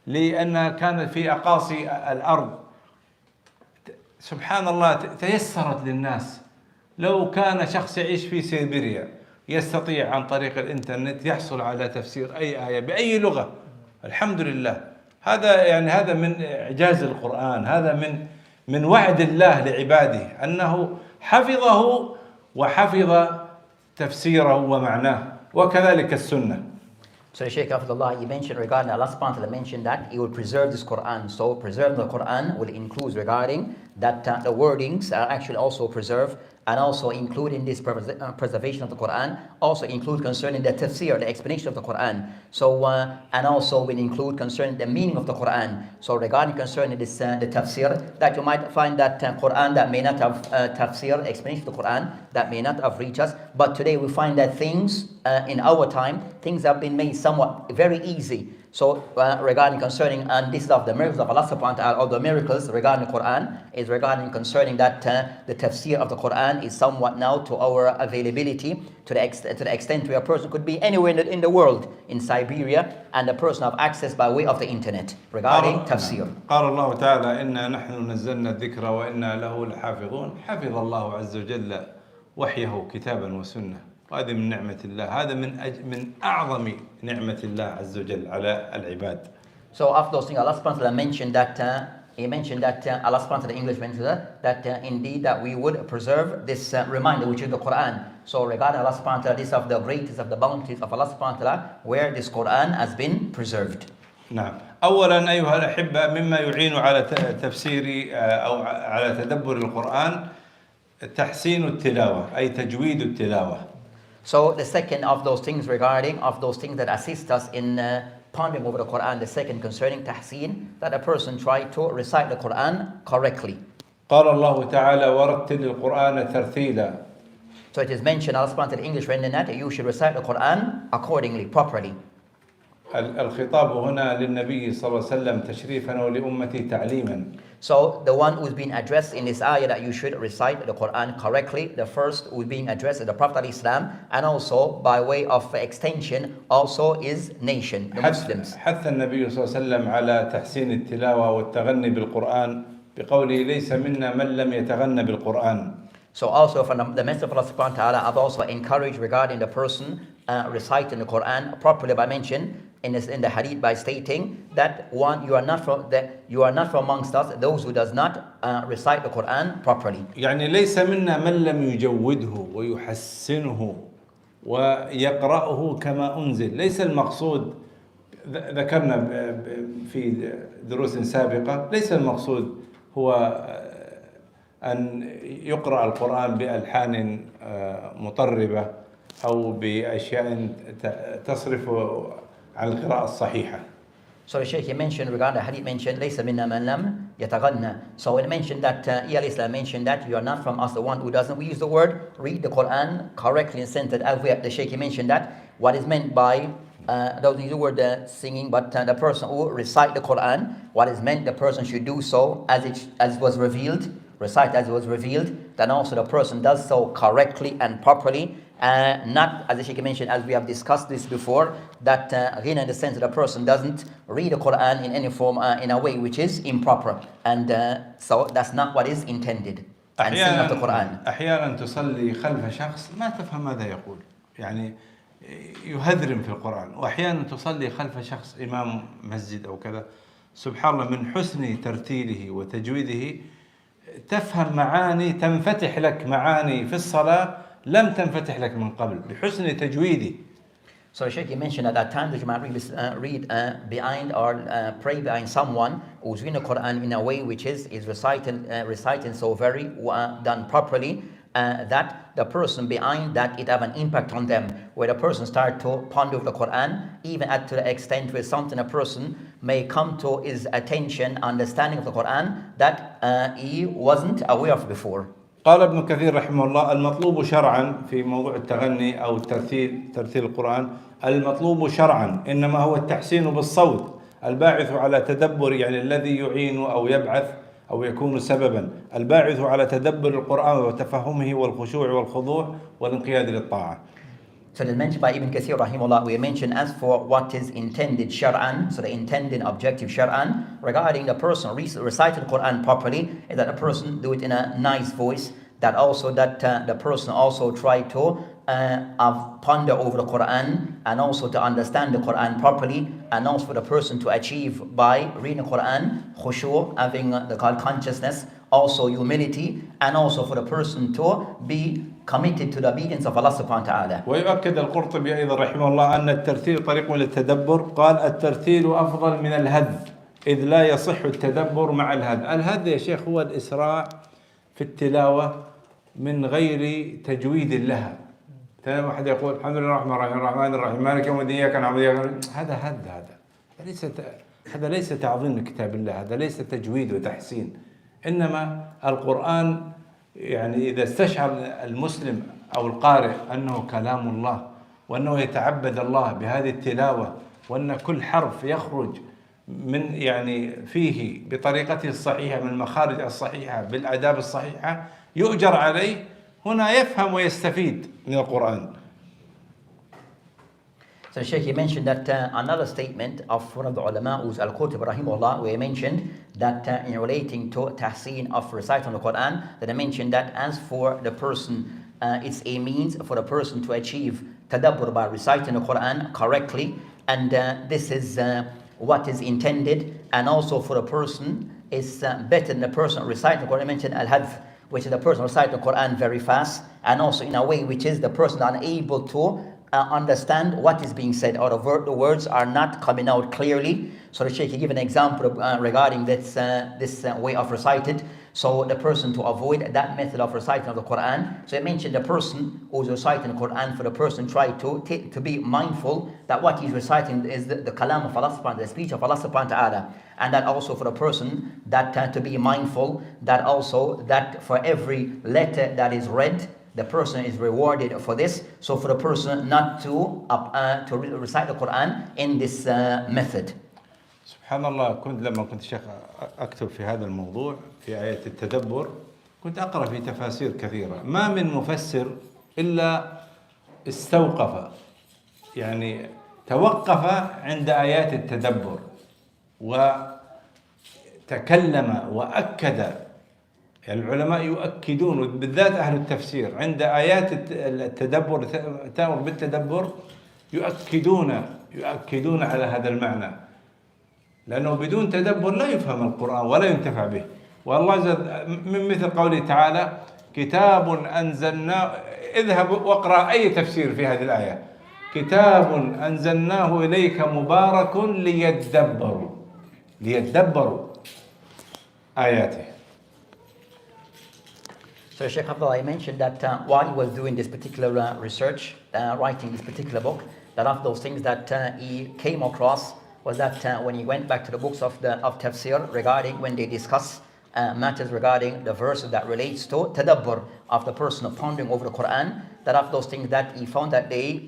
لأنها كانت في أقاصي الأرض. سبحان الله تيسرت للناس. لو كان شخص يعيش في سيبيريا يستطيع عن طريق الإنترنت يحصل على تفسير أي آية بأي لغة. الحمد لله. هذا من إعجاز القرآن، هذا من وعد الله لعباده أنه حفظه وحفظ تفسيره ومعناه، وكذلك السنة. So the Shaykh Hafidullah, he mentioned regarding Allah subhanahu wa ta'ala mentioned that he will preserve this Quran. So preserving the Quran will include regarding that the wordings are actually also preserved, and also include in this preservation of the Quran, also include concerning the tafsir, the explanation of the Quran. So and also will include concerning the meaning of the Quran. So regarding concerning this the tafsir, that you might find that Quran that may not have tafsir, explanation of the Quran, that may not have reached us. But today we find that things in our time, things have been made somewhat very easy. So regarding concerning, and this is of the miracles of Allah subhanahu wa ta'ala, or the miracles regarding the Quran, is regarding concerning that the tafsir of the Quran is somewhat now to our availability, to the extent where a person could be anywhere in the world, in Siberia, and the person have access by way of the internet regarding tafsir. قال الله تعالى إنا نحن نزلنا الذكر وإنا له لحافظون. حفظ الله عز وجل وحيه كتابا وسنة، وهذه من نعمة الله. هذا من أعظم نعمة الله عز وجل على العباد. So after those things, Allah subhanahu wa ta'ala mentioned that Allah subhanahu wa ta'ala English mentioned that indeed that we would preserve this reminder, which is the Quran. So regarding Allah subhanahu wa ta'ala, this is of the greatest of the bounties of Allah subhanahu wa ta'ala, where this Quran has been preserved. نعم. أولا أيها الأحبة، مما يعين على تفسير أو على تدبر القرآن تحسين التلاوة، أي تجويد التلاوة. So the second of those things that assist us in pondering over the Quran, the second concerning tahseen, that a person try to recite the Quran correctly. قال الله تعالى ورتل القرآن ترتيلا. So it is mentioned, Allah subhanahu wa ta'ala English rendering that you should recite the Quran accordingly, properly. الخطاب هنا للنبي صلى الله عليه وسلم تشريفا ولأمتي تعليما. So the one who's being addressed in this ayah that you should recite the Quran correctly, the first who's being addressed is the Prophet ﷺ, and also by way of extension also is nation, the Muslims. حث النبي صلى الله عليه وسلم على تحسين التلاوة والتغني بالقرآن بقوله ليس منا من لم يتغنى بالقرآن. So also from the Messenger of Allah subhanahu wa ta'ala have also encouraged regarding the person reciting the Quran properly by mention in the hadith by stating that one, you are not from amongst us those who does not recite the Quran properly. يعني ليس منا من لم يجوده ويحسنه ويقرأه كما أنزل. ليس المقصود، ذكرنا في دروس سابقة، ليس المقصود هو أن يقرأ القرآن بألحان مطربة أو بأشياء تصرف عن القراءة الصحيحة. So the Shaykh mentioned regarding the hadith mentioned ليس منا من لم يتغنى. So when he mentioned that Islam mentioned that you are not from us the one who doesn't, we use the word read the Quran correctly and centered. As the Shaykh mentioned that what is meant by don't use the word singing, but the person who recite the Quran, what is meant the person should do so as was revealed, recite as it was revealed, then also the person does so correctly and properly, not as the Shaykh mentioned, as we have discussed this before, that in the sense that a person doesn't read the Quran in any form in a way which is improper, and so that's not what is intended. And singing of the Quran. أحيانا تصلي خلف شخص ما تفهم ماذا يقول، يعني يهذرم في القرآن، وأحيانا تصلي خلف شخص إمام مسجد أو كذا، سبحان الله من حسن ترتيله وتجويده تفهم معاني، تنفتح لك معاني في الصلاة لم تنفتح لك من قبل بحسن تجويده. So Shaykh mentioned at times that you might read behind or pray behind someone who's reading the Quran in a way which is reciting so very done properly, that the person behind that it have an impact on them, where the person start to ponder over the Quran, even at to the extent where something a person may come to his attention, understanding of the Quran that he wasn't aware of before. قال ابن كثير رحمه الله: المطلوب شرعا في موضوع التغني أو ترتيل القرآن، المطلوب شرعا إنما هو التحسين بالصوت الباعث على تدبر، يعني الذي يعين أو يبعث أو يكون سببا الباعث على تدبر القرآن وتفهمه والخشوع والخضوع والانقياد للطاعة. So it's mentioned by Ibn Kathir rahimahullah, we mentioned as for what is intended shar'an, so the intended objective shar'an, regarding the person reciting the Quran properly, is that the person do it in a nice voice, that also that the person also try to ponder over the Quran, and also to understand the Quran properly, and also for the person to achieve by reading the Quran, khushu', having the consciousness, also humility, and also for the person to be committed to the obedience of Allah subhanahu wa ta'ala. ويؤكد القرطبي أيضا رحمه الله أن الترتيل طريق للتدبر، قال: الترتيل أفضل من الهذ إذ لا يصح التدبر مع الهذ. الهذ يا شيخ هو الإسراع في التلاوة من غير تجويد لها. واحد يقول الحمد لله الرحمن الرحيم مالك يوم الدين إياك نعبد وإياك هذا ليس تعظيم لكتاب الله، هذا ليس تجويد وتحسين. إنما القرآن يعني إذا استشعر المسلم أو القارئ أنه كلام الله، وأنه يتعبد الله بهذه التلاوة، وأن كل حرف يخرج من يعني فيه بطريقته الصحيحة، من المخارج الصحيحة، بالآداب الصحيحة، يؤجر عليه، هنا يفهم ويستفيد من القرآن. So Sheikh, he mentioned that another statement of one of the ulama, who's Al-Qutb rahimahullah, where he mentioned that in relating to tahseen of reciting the Quran, that he mentioned that as for the person, it's a means for the person to achieve tadabbur by reciting the Quran correctly, and this is what is intended, and also for the person is better than the person reciting the Quran. He mentioned al-hadf, which is the person reciting the Quran very fast, and also in a way which is the person unable to understand what is being said, or the words are not coming out clearly. So the Shaykh gave an example regarding this way of recited, so the person to avoid that method of reciting of the Quran. So he mentioned the person who's reciting the Quran, for the person try to be mindful that what he's reciting is the kalam of Allah subhanahu wa ta'ala, the speech of Allah subhanahu wa ta'ala, and that also for the person that to be mindful that also that for every letter that is read, the person is rewarded for this. So for the person not to recite the Quran in this method. سبحان الله، لما كنت شيخ أكتب في هذا الموضوع في آية التدبر، كنت أقرأ في تفاسير كثيرة، ما من مفسر إلا استوقف، يعني توقف عند آيات التدبر وتكلم وأكد. يعني العلماء يؤكدون، بالذات أهل التفسير، عند آيات التدبر تأمر بالتدبر يؤكدون على هذا المعنى، لأنه بدون تدبر لا يفهم القرآن ولا ينتفع به. والله من مثل قوله تعالى: كتاب أنزلناه، اذهب واقرأ أي تفسير في هذه الآية، كتاب أنزلناه إليك مبارك ليدبروا آياته. So Sheikh Abdullah mentioned that while he was doing this particular research, writing this particular book, that of those things that he came across was that when he went back to the books of Tafsir, regarding when they discuss matters regarding the verses that relates to tadabbur of the person pondering over the Quran, that of those things that he found that they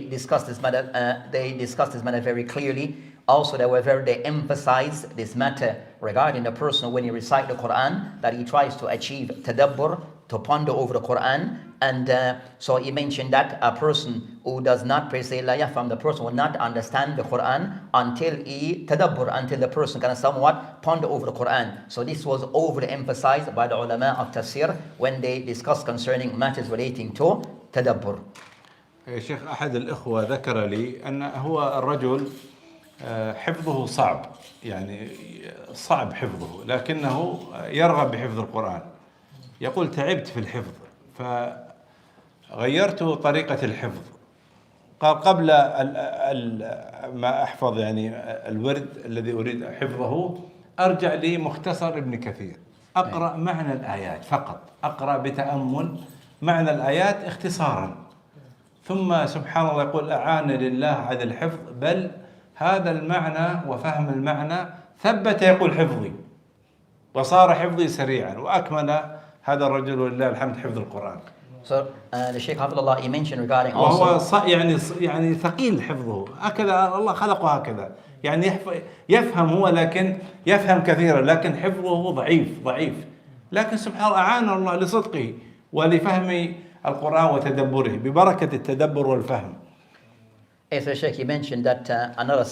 discussed this matter very clearly. Also, they emphasize this matter regarding the person when he recite the Quran, that he tries to achieve tadabbur, to ponder over the Quran. And so he mentioned that a person who does not per se la yafham, the person will not understand the Quran until he tadabbur, until the person can somewhat ponder over the Quran. So this was overly emphasized by the ulama of tafsir when they discuss concerning matters relating to tadabbur. يا شيخ، أحد الإخوة ذكر لي أن هو الرجل حفظه صعب، يعني صعب حفظه، لكنه يرغب بحفظ القرآن. يقول: تعبت في الحفظ فغيرت طريقة الحفظ. قال: قبل ما أحفظ يعني الورد الذي أريد حفظه، أرجع لي مختصر ابن كثير، أقرأ معنى الآيات فقط، أقرأ بتأمل معنى الآيات اختصارا، ثم سبحان الله يقول أعان لله على الحفظ، بل هذا المعنى وفهم المعنى ثبت يقول حفظي، وصار حفظي سريعا، وأكمل هذا الرجل ولله الحمد حفظ القرآن. So the Shaykh Hafidullah, he mentioned regarding وهو also يعني ثقيل حفظه، هكذا الله خلقه هكذا، يعني يفهم هو، لكن يفهم كثيرا، لكن حفظه ضعيف، لكن سبحان الله أعان الله لصدقه ولفهم القرآن وتدبره ببركة التدبر والفهم. As the Shaykh, he mentioned that another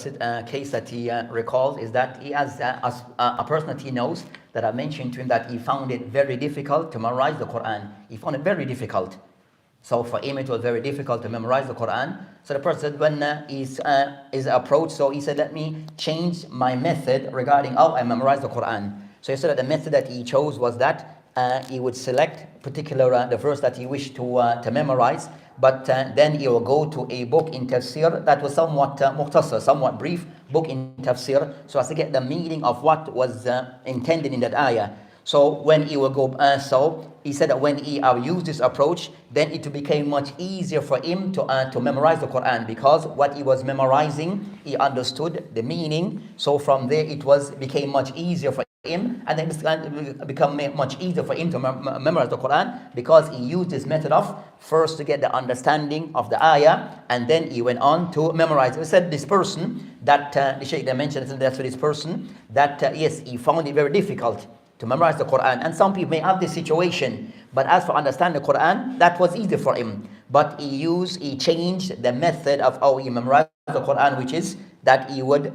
case that he recalls is that he has a person that he knows that I mentioned to him that he found it very difficult to memorize the Quran. He found it very difficult. So for him it was very difficult to memorize the Quran. So the person said when he's approached, so he said, let me change my method regarding how I memorize the Quran. So he said that the method that he chose was that he would select particular the verse that he wished to memorize, but then he will go to a book in Tafsir that was somewhat mukhtasar, somewhat brief book in Tafsir, so as to get the meaning of what was intended in that ayah. So when he will go, so he said that when he used this approach, then it became much easier for him to memorize the Quran, because what he was memorizing, he understood the meaning. So from there, became much easier for him, and then it become much easier for him to memorize the Quran, because he used this method of first to get the understanding of the ayah, and then he went on to memorize. We said this person that the Shaykh mentioned that for this person that yes, he found it very difficult to memorize the Quran, and some people may have this situation, but as for understanding the Quran, that was easy for him. But he changed the method of how he memorized the Quran, which is that he would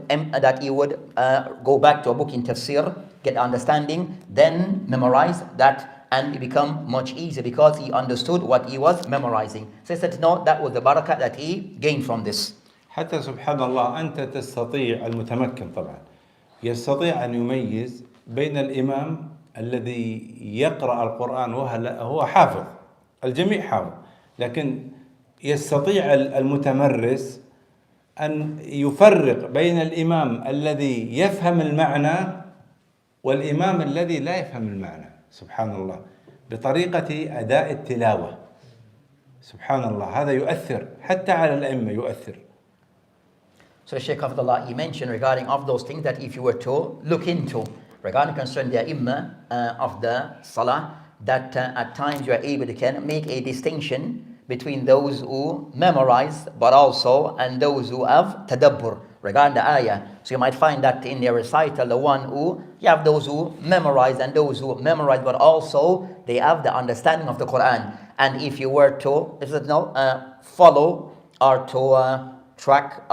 go back to a book in Tafsir, get understanding, then memorize that, and it become much easier because he understood what he was memorizing. So he said, no, that was the barakah that he gained from this. حتى سبحان الله أنت تستطيع، المتمكن طبعا يستطيع أن يميز بين الإمام الذي يقرأ القرآن وهو حافظ، الجميع حافظ، لكن يستطيع المتمرس أن يفرق بين الإمام الذي يفهم المعنى والإمام الذي لا يفهم المعنى، سبحان الله، بطريقة أداء التلاوة. سبحان الله، هذا يؤثر حتى على الأئمة يؤثر. So Shaykh Hafidullah, he mentioned regarding of those things that if you were to look into regarding concerning the Imam of the Salah, that at times you are able to make a distinction between those who memorize but also and those who have tadabbur regarding the ayah. So you might find that in their recital, the one who you have those who memorize and those who memorize but also they have the understanding of the Quran. And if you were to follow or to track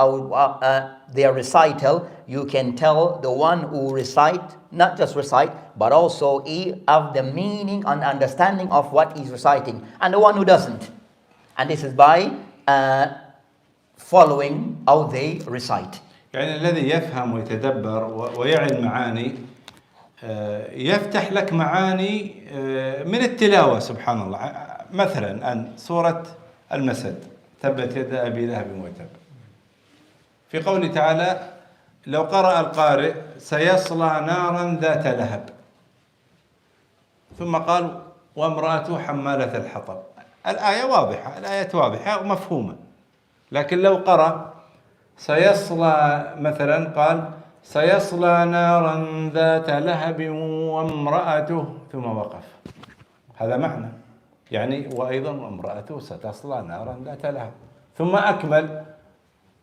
their recital, you can tell the one who recite, not just recite, but also he have the meaning and understanding of what he's reciting, and the one who doesn't. And this is by following how they recite. يعني الذي يفهم ويتدبر ويعي المعاني يفتح لك معاني من التلاوة. سبحان الله، مثلا أن سورة المسد تبت يد أبي لهب وتب، في قوله تعالى لو قرأ القارئ سيصلى نارا ذات لهب، ثم قال وامرأته حمالة الحطب. الآية واضحة، الآية واضحة ومفهومة، لكن لو قرأ سيصلى مثلا قال سيصلى نارا ذات لهب وامرأته ثم وقف، هذا معنى، يعني وأيضا وامرأته ستصلى نارا ذات لهب، ثم أكمل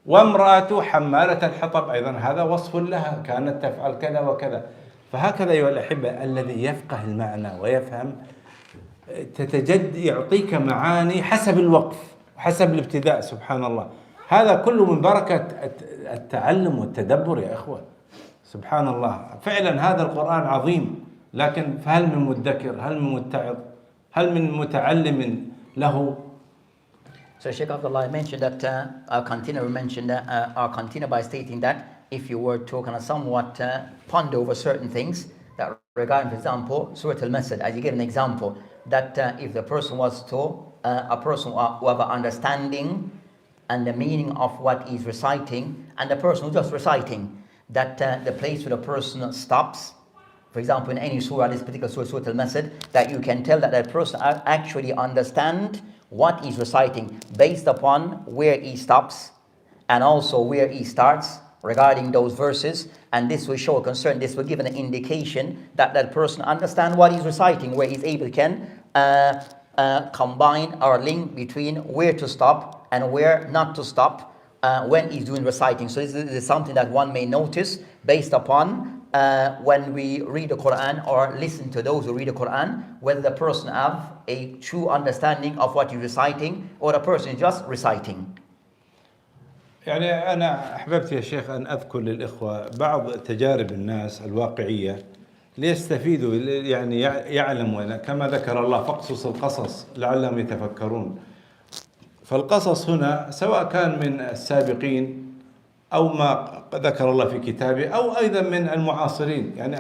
وامرأته حمالة الحطب، أيضا هذا وصف لها كانت تفعل كذا وكذا. فهكذا أيها الأحبة الذي يفقه المعنى ويفهم يعطيك معاني حسب الوقف وحسب الابتداء. سبحان الله، هذا كله من بركة التعلم والتدبر يا إخوة. سبحان الله، فعلا هذا القرآن عظيم، لكن هل من مدكر، هل من متعظ، هل من متعلم له؟ So Shaykh Abdullah mentioned that, I'll continue by stating that if you were to kind of somewhat ponder over certain things, that regarding, for example, Surah Al-Masad, as you give an example, that if the person was to, a person who have an understanding and the meaning of what he's reciting, and the person who's just reciting, that the place where the person stops for example, in any surah, this particular surah, Surah Al-Masad, that you can tell that person actually understand what he's reciting based upon where he stops and also where he starts regarding those verses. And this will show concern, this will give an indication that that person understands what he's reciting, where he's able can combine or link between where to stop and where not to stop when he's doing reciting. So this is something that one may notice based upon when we read the Quran or listen to those who read the Quran, whether the person have a true understanding of what he's reciting or the person is just reciting. يعني أنا أحببت يا شيخ أن أذكر للإخوة بعض تجارب الناس الواقعية ليستفيدوا، يعني يعلموا كما ذكر الله فاقصص القصص لعلهم يتفكرون. فالقصص هنا سواء كان من السابقين أو ما ذكر الله في كتابه أو أيضا من المعاصرين. يعني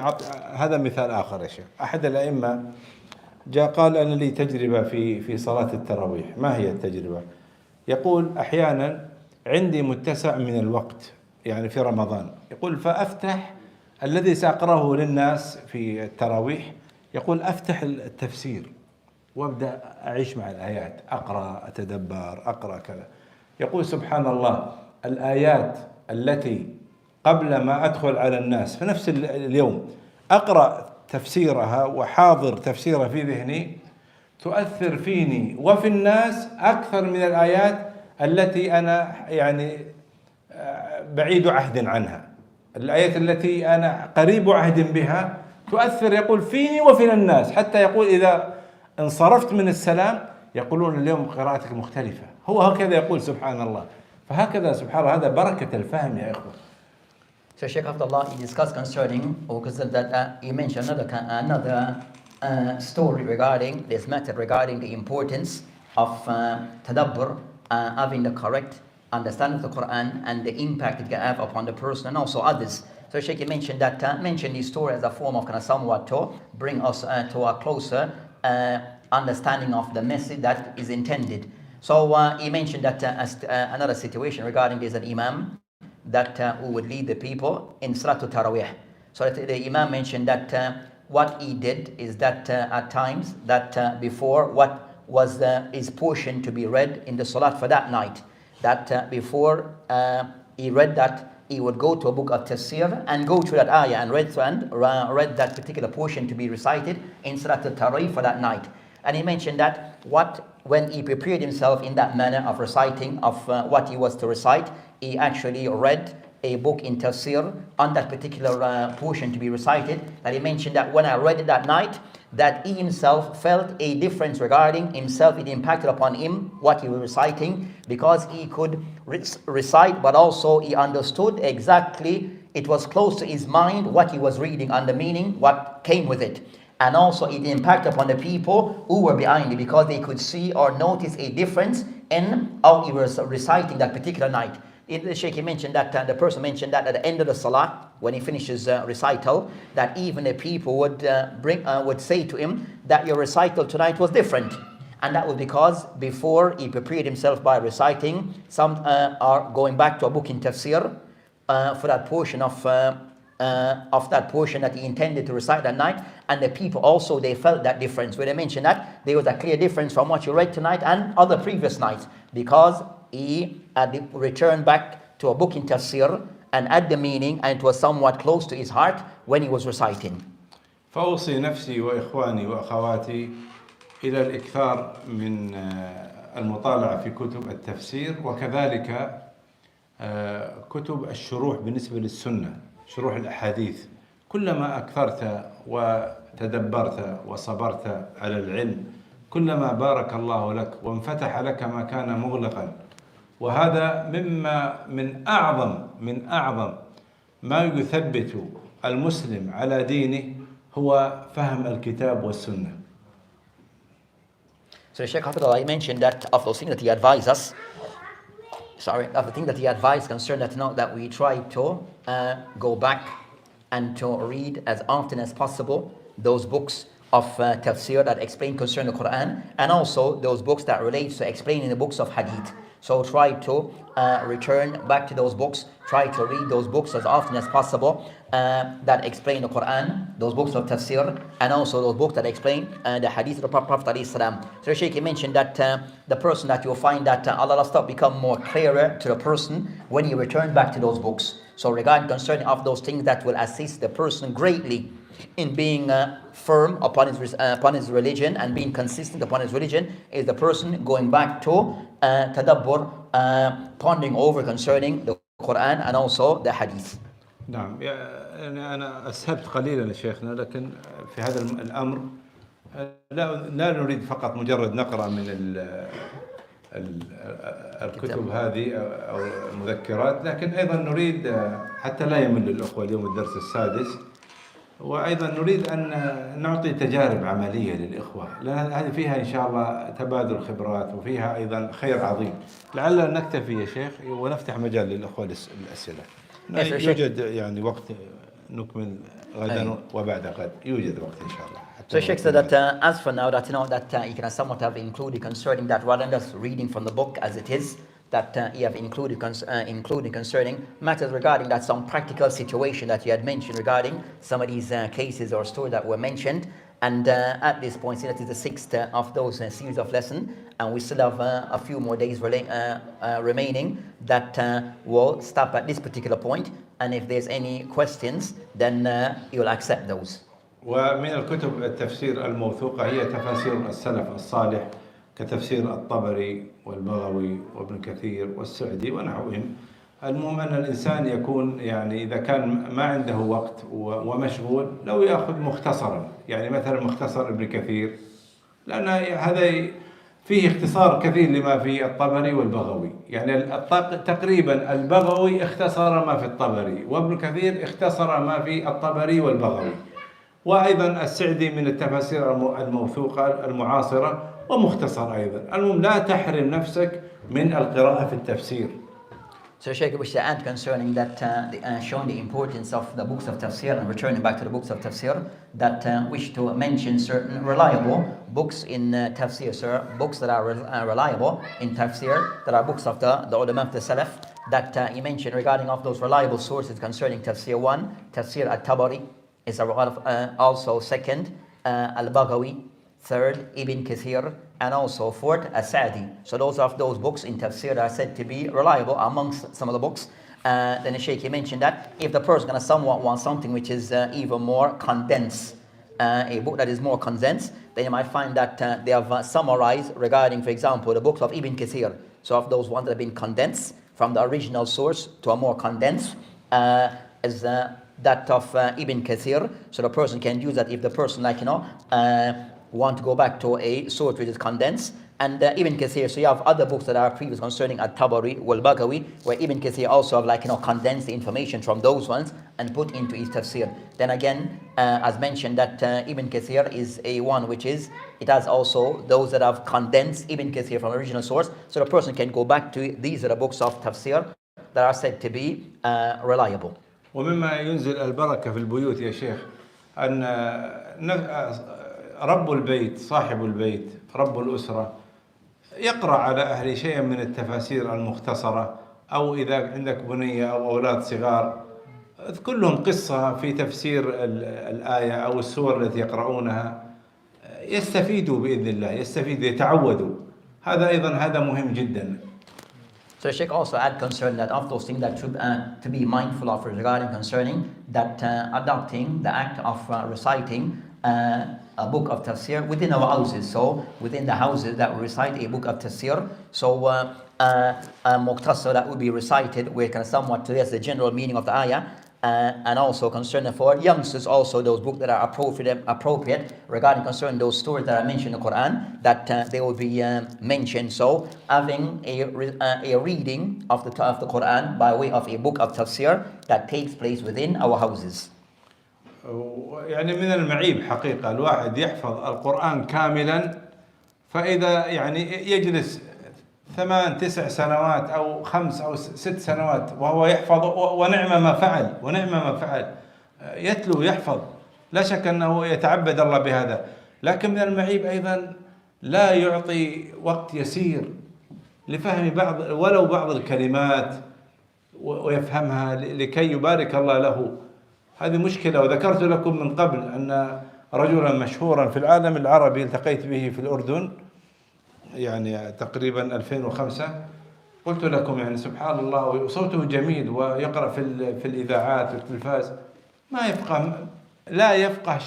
هذا مثال آخر يا شيخ. أحد الأئمة جاء قال أنا لي تجربة في صلاة التراويح. ما هي التجربة؟ يقول أحيانا عندي متسع من الوقت، يعني في رمضان، يقول فأفتح الذي سأقرأه للناس في التراويح، يقول أفتح التفسير وأبدأ أعيش مع الآيات، أقرأ أتدبر أقرأ كذا. يقول سبحان الله الآيات التي قبل ما أدخل على الناس في نفس اليوم أقرأ تفسيرها وحاضر تفسيرها في ذهني تؤثر فيني وفي الناس أكثر من الآيات التي أنا يعني بعيد عهد عنها. الآيات التي أنا قريب عهد بها تؤثر يقول فيني وفي الناس، حتى يقول إذا انصرفت من السلام يقولون اليوم قراءتك مختلفة. هو هكذا يقول سبحان الله. فهكذا سبحان الله، هذا بركة الفهم يا إخوة. So Shaykh Abdullah, he discussed concerning, or that he mentioned another story regarding this method, regarding the importance of tadabbur, having the correct understanding of the Quran and the impact it can have upon the person and also others. So Shaykh mentioned this story as a form of kind of somewhat to bring us to a closer understanding of the message that is intended. So he mentioned that another situation regarding this an imam that who would lead the people in Salatul Tarawih. So the imam mentioned that what he did is that at times that before what was his portion to be read in the Salat for that night, that before he read that, he would go to a book of Tafsir and go through that ayah and read that particular portion to be recited in Salatul Tarawih for that night. And he mentioned that when he prepared himself in that manner of reciting of what he was to recite, he actually read a book in Tafsir on that particular portion to be recited. And he mentioned that when I read it that night, that he himself felt a difference regarding himself. It impacted upon him what he was reciting, because he could recite, but also he understood exactly, it was close to his mind what he was reading and the meaning, what came with it. And also it impacted upon the people who were behind it, because they could see or notice a difference in how he was reciting that particular night. The Shaykh mentioned that, the person mentioned that at the end of the Salah, when he finishes recital, that even the people would say to him that your recital tonight was different. And that was because before he prepared himself by reciting, some are going back to a book in Tafsir for that portion of that portion that he intended to recite that night. And the people also, they felt that difference, where they mentioned that there was a clear difference from what you read tonight and other previous nights, because he had returned back to a book in Tafsir and had the meaning, and it was somewhat close to his heart when he was reciting. فأوصي نفسي وإخواني وأخواتي إلى الإكثار من المطالعة في كتب التفسير، وكذلك كتب الشروح بالنسبة للسنة، شروح الأحاديث. كلما أكثرت وتدبرت وصبرت على العلم، كلما بارك الله لك وانفتح لك ما كان مغلقا. وهذا من أعظم ما يثبت المسلم على دينه هو فهم الكتاب والسنة. So Shaykh Hafidullah mentioned that of those things that he advised us, of the thing that he advised concerned that we try to go back and to read as often as possible those books of tafsir that explain concerning the Quran, and also those books that relate to explaining the books of hadith. So try to return back to those books. Try to read those books as often as possible that explain the Quran, those books of Tafsir, and also those books that explain the Hadith of the Prophet ﷺ. So Shaykh mentioned that the person that you'll find that Allah stuff become more clearer to the person when you return back to those books. So regarding concerning of those things that will assist the person greatly in being firm upon his religion and being consistent upon his religion is the person going back to tadabbur, pondering over concerning the Quran and also the Hadith. نعم يعني أنا أسهبت قليلا يا شيخنا لكن في هذا الأمر لا نريد فقط مجرد نقرأ من الكتب هذه أو المذكرات لكن أيضا نريد حتى لا يمل الأخوة اليوم الدرس السادس وأيضا نريد أن نعطي تجارب عملية للإخوة لأن هذه فيها إن شاء الله تبادل خبرات وفيها أيضا خير عظيم لعلنا نكتفي يا شيخ ونفتح مجال للإخوة للأسئلة يوجد يعني وقت نكمل غدا وبعد غد يوجد وقت إن شاء الله. So Sheikh said that as for now that you can somewhat have included concerning that rather than just reading from the book as it is that you have included concerning matters regarding that some practical situation that you had mentioned regarding some of these cases or stories that were mentioned. And at this point, since it is the sixth of those series of lessons, and we still have a few more days remaining, that will stop at this particular point. And if there's any questions, then you'll accept those. ومن الكتب التفسير الموثوقة هي تفاسير السلف الصالح كتفسير الطبري والبغوي وابن كثير والسعدي ونحوهم. المهم أن الإنسان يكون يعني إذا كان ما عنده وقت ومشغول لو يأخذ مختصرا يعني مثلا مختصر ابن كثير لأن هذا فيه اختصار كثير لما في الطبري والبغوي يعني تقريبا البغوي اختصر ما في الطبري وابن كثير اختصر ما في الطبري والبغوي وأيضا السعدي من التفاسير الموثوقة المعاصرة ومختصر أيضا. المهم لا تحرم نفسك من القراءة في التفسير. So Shaykh wished to add concerning that showing the importance of the books of Tafsir and returning back to the books of Tafsir that wish to mention certain reliable books in Tafsir, sir, books that are reliable in Tafsir, that are books of the ulama of the Salaf that he mentioned regarding of those reliable sources concerning Tafsir. One, Tafsir At-Tabari is also second, Al-Baghawi, third, Ibn Kathir, and also fourth, As-Sa'di. So those of those books in Tafsir are said to be reliable amongst some of the books. Then the Shaykh mentioned that if the person gonna somewhat want something which is even more condensed, a book that is more condensed, then you might find that they have summarized regarding, for example, the books of Ibn Kathir. So of those ones that have been condensed from the original source to a more condensed, as that of Ibn Kathir. So the person can use that if the person want to go back to a source which is condensed. And Ibn Kathir, so you have other books that are previous concerning At-Tabari wal-Baghawi, where Ibn Kathir also have condensed the information from those ones and put into his tafsir. Then again, as mentioned, that Ibn Kathir is a one which is, it has also those that have condensed Ibn Kathir from the original source. So the person can go back to these are the books of tafsir that are said to be reliable. ومما ينزل البركة في البيوت يا شيخ أن رب البيت صاحب البيت رب الأسرة يقرأ على أهل شيئا من التفاسير المختصرة أو إذا عندك بنية أو أولاد صغار اذكر لهم قصة في تفسير الآية أو السور التي يقرؤونها يستفيدوا بإذن الله يتعودوا هذا مهم جدا. So Sheikh also add concern that of those things that should to be mindful of regarding concerning that adopting the act of reciting a book of tafsir within our houses. So within the houses that we recite a book of tafsir. So muqtasar that would be recited where can somewhat to the general meaning of the ayah. And also concern for youngsters, also those books that are appropriate regarding concern those stories that are mentioned in the Quran, that they will be mentioned. So having a reading of the Quran by way of a book of tafsir that takes place within our houses. يعني من المعيب حقيقة الواحد يحفظ القرآن كاملا فإذا يعني يجلس 8-9 سنوات أو 5 أو 6 سنوات وهو يحفظ ونعم ما فعل يتلو يحفظ لا شك أنه يتعبد الله بهذا لكن من المعيب أيضا لا يعطي وقت يسير لفهم ولو بعض الكلمات ويفهمها لكي يبارك الله له. هذه مشكلة. وذكرت لكم من قبل أن رجلا مشهورا في العالم العربي التقيت به في الأردن يعني تقريبا 2005. قلت لكم يعني سبحان الله وصوته جميل ويقرأ في الإذاعات والتلفاز، ما يفقه، لا يفقه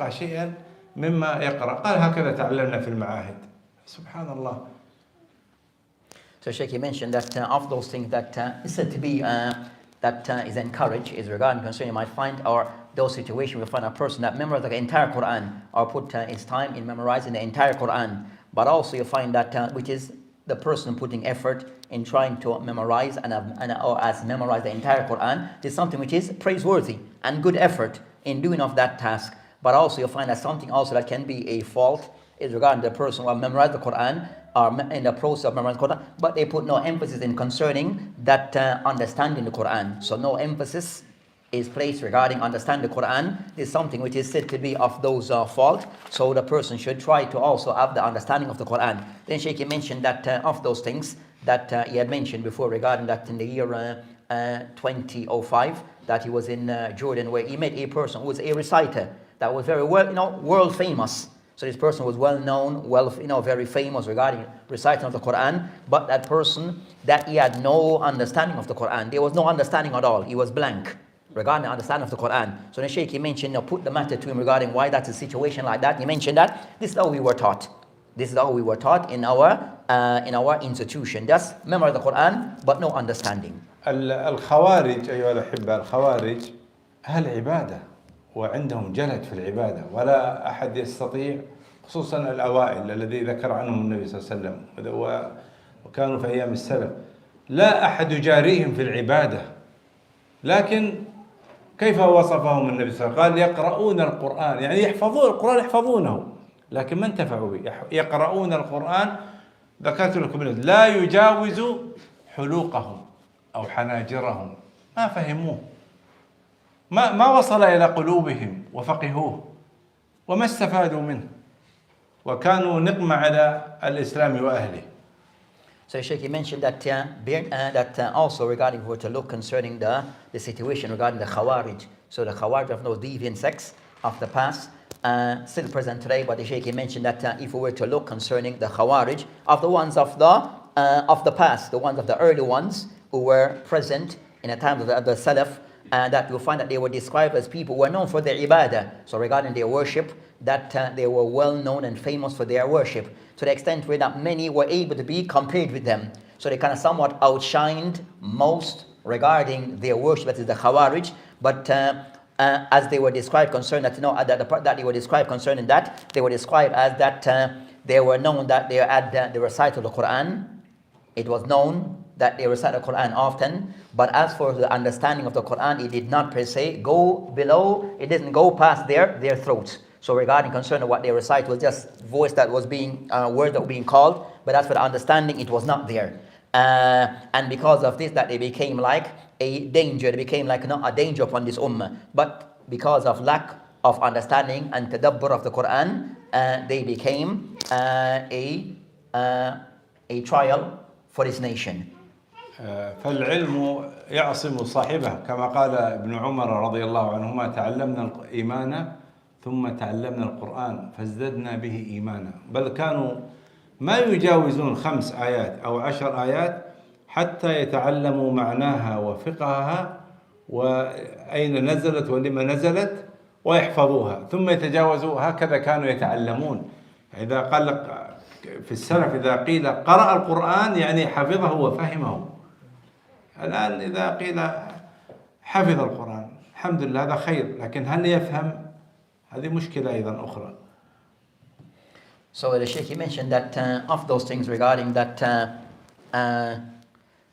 شيئا مما يقرأ. قال هكذا تعلمنا في المعاهد. سبحان الله. So Sheikh, you mentioned that of those things that is said to be that is encouraged is regarding concern you might find, or those situations we find a person that memorizes the entire Quran or put his time in memorizing the entire Quran, but also you find that which is the person putting effort in trying to memorize or as memorize the entire Quran is something which is praiseworthy and good effort in doing of that task. But also you find that something also that can be a fault is regarding the person who has memorized the Quran or in the process of memorizing the Quran, but they put no emphasis in concerning that understanding the Quran. So no emphasis is placed regarding understanding the Quran. This is something which is said to be of those fault. So the person should try to also have the understanding of the Quran. Then Shaykh mentioned that of those things that he had mentioned before regarding that in the year 2005 that he was in Jordan, where he met a person who was a reciter that was very well, world famous. So this person was well known, very famous regarding reciting of the Quran, but that person that he had no understanding of the Quran. There was no understanding at all. He was blank regarding the understanding of the Quran. So the Shaykh, he mentioned, put the matter to him regarding why that's a situation like that. He mentioned that this is how we were taught. This is how we were taught in our institution. Just memorize the Quran, but no understanding. الخوارج أيها الأحبة، الخوارج أهل عبادة وعندهم جلد في العبادة، ولا أحد يستطيع، خصوصا الأوائل الذي ذكر عنهم النبي صلى الله عليه وسلم وكانوا في أيام السلف، لا أحد يجاريهم في العبادة. لكن كيف وصفهم النبي صلى الله عليه وسلم؟ قال يقرؤون القرآن، يعني يحفظون القرآن، يحفظونه، لكن ما انتفعوا به. يقرؤون القرآن، ذكرت لكم لا يجاوز حلوقهم أو حناجرهم، ما فهموه، ما وصل إلى قلوبهم وفقهوه وما استفادوا منه، وكانوا نقمة على الإسلام وأهله. So Sheikh, mentioned that also regarding if we were to look concerning the situation regarding the Khawarij. So the Khawarij of those deviant sects of the past, still present today, but the Sheikh mentioned that if we were to look concerning the Khawarij of the ones of the past, the ones of the early ones who were present in the time of the Salaf, that you'll find that they were described as people who were known for their ibadah. So regarding their worship, that they were well known and famous for their worship, to the extent where that many were able to be compared with them. So they kind of somewhat outshined most regarding their worship, that is the Khawarij. But as they were described concerning that, that the part that they were described concerning that, they were described as that they were known that they had the recite of the Quran. It was known that they recite the Quran often, but as for the understanding of the Quran, it did not per se go below, it didn't go past their throats. So regarding concern of what they recite was just voice that was being, words that were being called, but as for the understanding, it was not there. And because of this, that they became like a danger, they became like not a danger upon this ummah. But because of lack of understanding and tadabbur of the Quran, they became a trial for this nation. فالعلم يعصم صاحبه كما قال ابن عمر رضي الله عنهما: تعلمنا الإيمان ثم تعلمنا القرآن فازددنا به إيمانا. بل كانوا ما يجاوزون 5 آيات أو 10 آيات حتى يتعلموا معناها وفقهها وأين نزلت ولما نزلت ويحفظوها، ثم يتجاوزوا. هكذا كانوا يتعلمون. إذا قال في السلف إذا قيل قرأ القرآن يعني حفظه وفهمه. الآن إذا قيل حفظ القرآن الحمد لله هذا خير، لكن هل يفهم؟ هذه مشكلة أيضا أخرى. So the Sheikh, he mentioned that of those things regarding that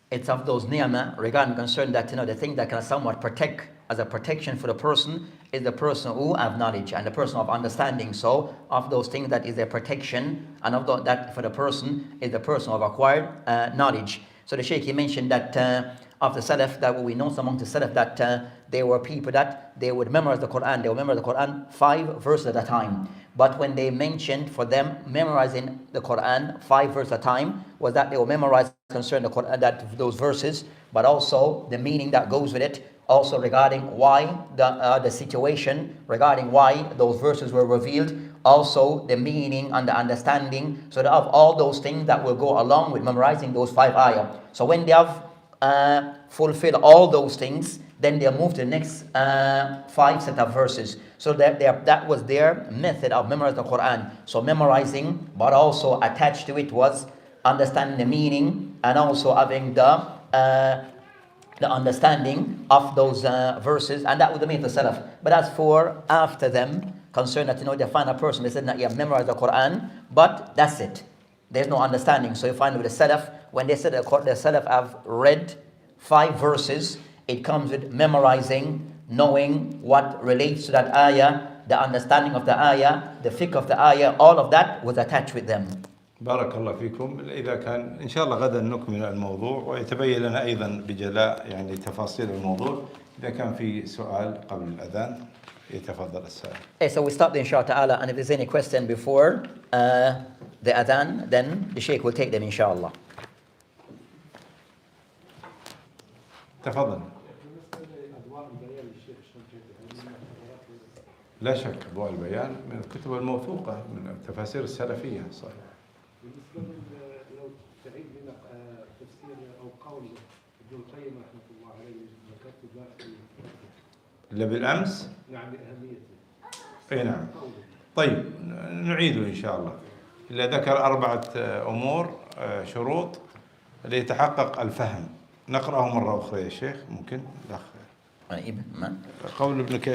it's of those ni'mah regarding concern that the thing that can somewhat protect as a protection for the person is the person who have knowledge and the person of understanding. So of those things that is a protection, and that for the person is the person of acquired knowledge. So the Sheikh, he mentioned that of the Salaf, that we know among the Salaf that there were people that they would memorize the Quran. They would memorize the Quran 5 verses at a time. But when they mentioned for them memorizing the Quran 5 verses at a time, was that they will memorize concerning the Quran, that those verses, but also the meaning that goes with it, also regarding why the situation, regarding why those verses were revealed, also the meaning and the understanding, so that of all those things that will go along with memorizing those 5 ayah. So when they have fulfilled all those things, then they'll move to the next 5 set of verses. So that was their method of memorizing the Quran. So memorizing, but also attached to it was understanding the meaning and also having the understanding of those verses, and that would make the Salaf. But as for after them, concerned that they find a person, they said that you have memorized the Quran, but that's it. There's no understanding. So you find with the Salaf, when they said the Salaf have read 5 verses, it comes with memorizing, knowing what relates to that ayah, the understanding of the ayah, the fiqh of the ayah, all of that was attached with them. بارك الله فيكم. إذا كان إن شاء الله غدا نكمل الموضوع ويتبين لنا أيضا بجلاء يعني تفاصيل الموضوع. إذا كان في سؤال قبل الأذان يتفضل السائل. Okay, so we stop there inshallah ta'ala, and if there's any question before the adhan, then the Shaykh will take them inshallah. تفضل. لا شك أضواء البيان من الكتب الموثوقة من التفاسير السلفية صحيح. بالنسبة لو تعيد لنا تفسير أو قول ابن القيم رحمة الله عليه ذكرت اللي بالأمس؟ نعم لأهميته. أي نعم. طيب نعيده إن شاء الله. اللي ذكر 4 أمور شروط ليتحقق الفهم. نقرأه مرة أخرى يا شيخ ممكن؟ الأخ. قول ابنك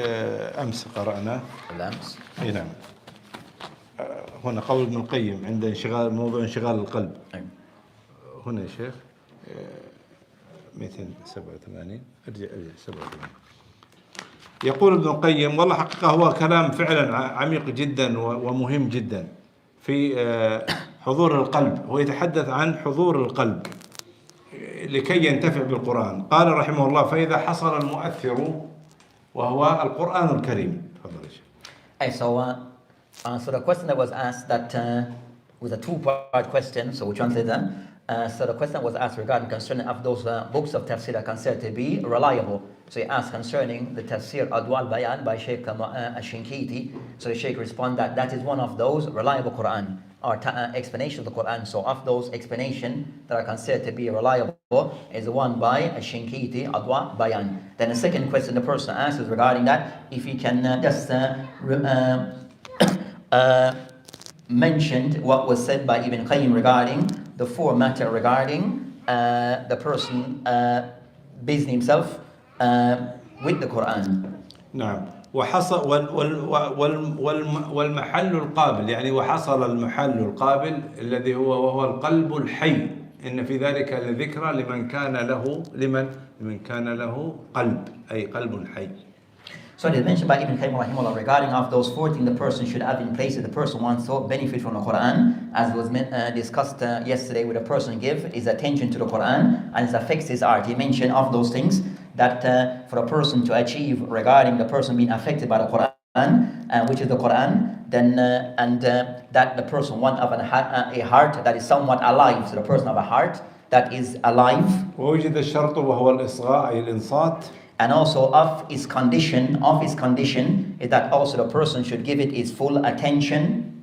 أمس قرأناه. الأمس. أي نعم. هنا قول ابن القيم عند موضوع انشغال القلب. هنا يا شيخ 287 ارجع 87. يقول ابن القيم والله حقيقة هو كلام فعلا عميق جدا ومهم جدا في حضور القلب. هو يتحدث عن حضور القلب لكي ينتفع بالقرآن. قال رحمه الله فإذا حصل المؤثر وهو القرآن الكريم. تفضل يا شيخ. So the question that was asked that was a 2-part question, so we translate them. So the question was asked regarding concerning of those books of tafsir are considered to be reliable. So he asked concerning the tafsir Adwal Bayan by Sheikh Ash-Shinkiti. So the Sheikh responded that that is one of those reliable Quran or explanation of the Quran. So of those explanations that are considered to be reliable is the one by Ash-Shinkiti Adwal Bayan. Then the second question the person asked is regarding that if he can just mentioned what was said by Ibn Qayyim regarding the 4 matter regarding the person busying himself with the Quran. نعم. وحصل والمحل القابل يعني وحصل المحل القابل الذي وهو القلب الحي إن في ذلك لذكرى لمن كان له قلب أي قلب حي. So it is mentioned by Ibn Qayyim rahimahullah regarding of those 4 things the person should have in place if the person wants to benefit from the Quran, as was discussed yesterday, with a person give his attention to the Quran and it affects his heart. He mentioned of those things that for a person to achieve regarding the person being affected by the Quran, which is the Quran, then that the person want of a heart that is somewhat alive. So the person of a heart that is alive. ووجد الشرط وهو الإصغاء أي الإنصات. And also of his condition is that also the person should give it his full attention.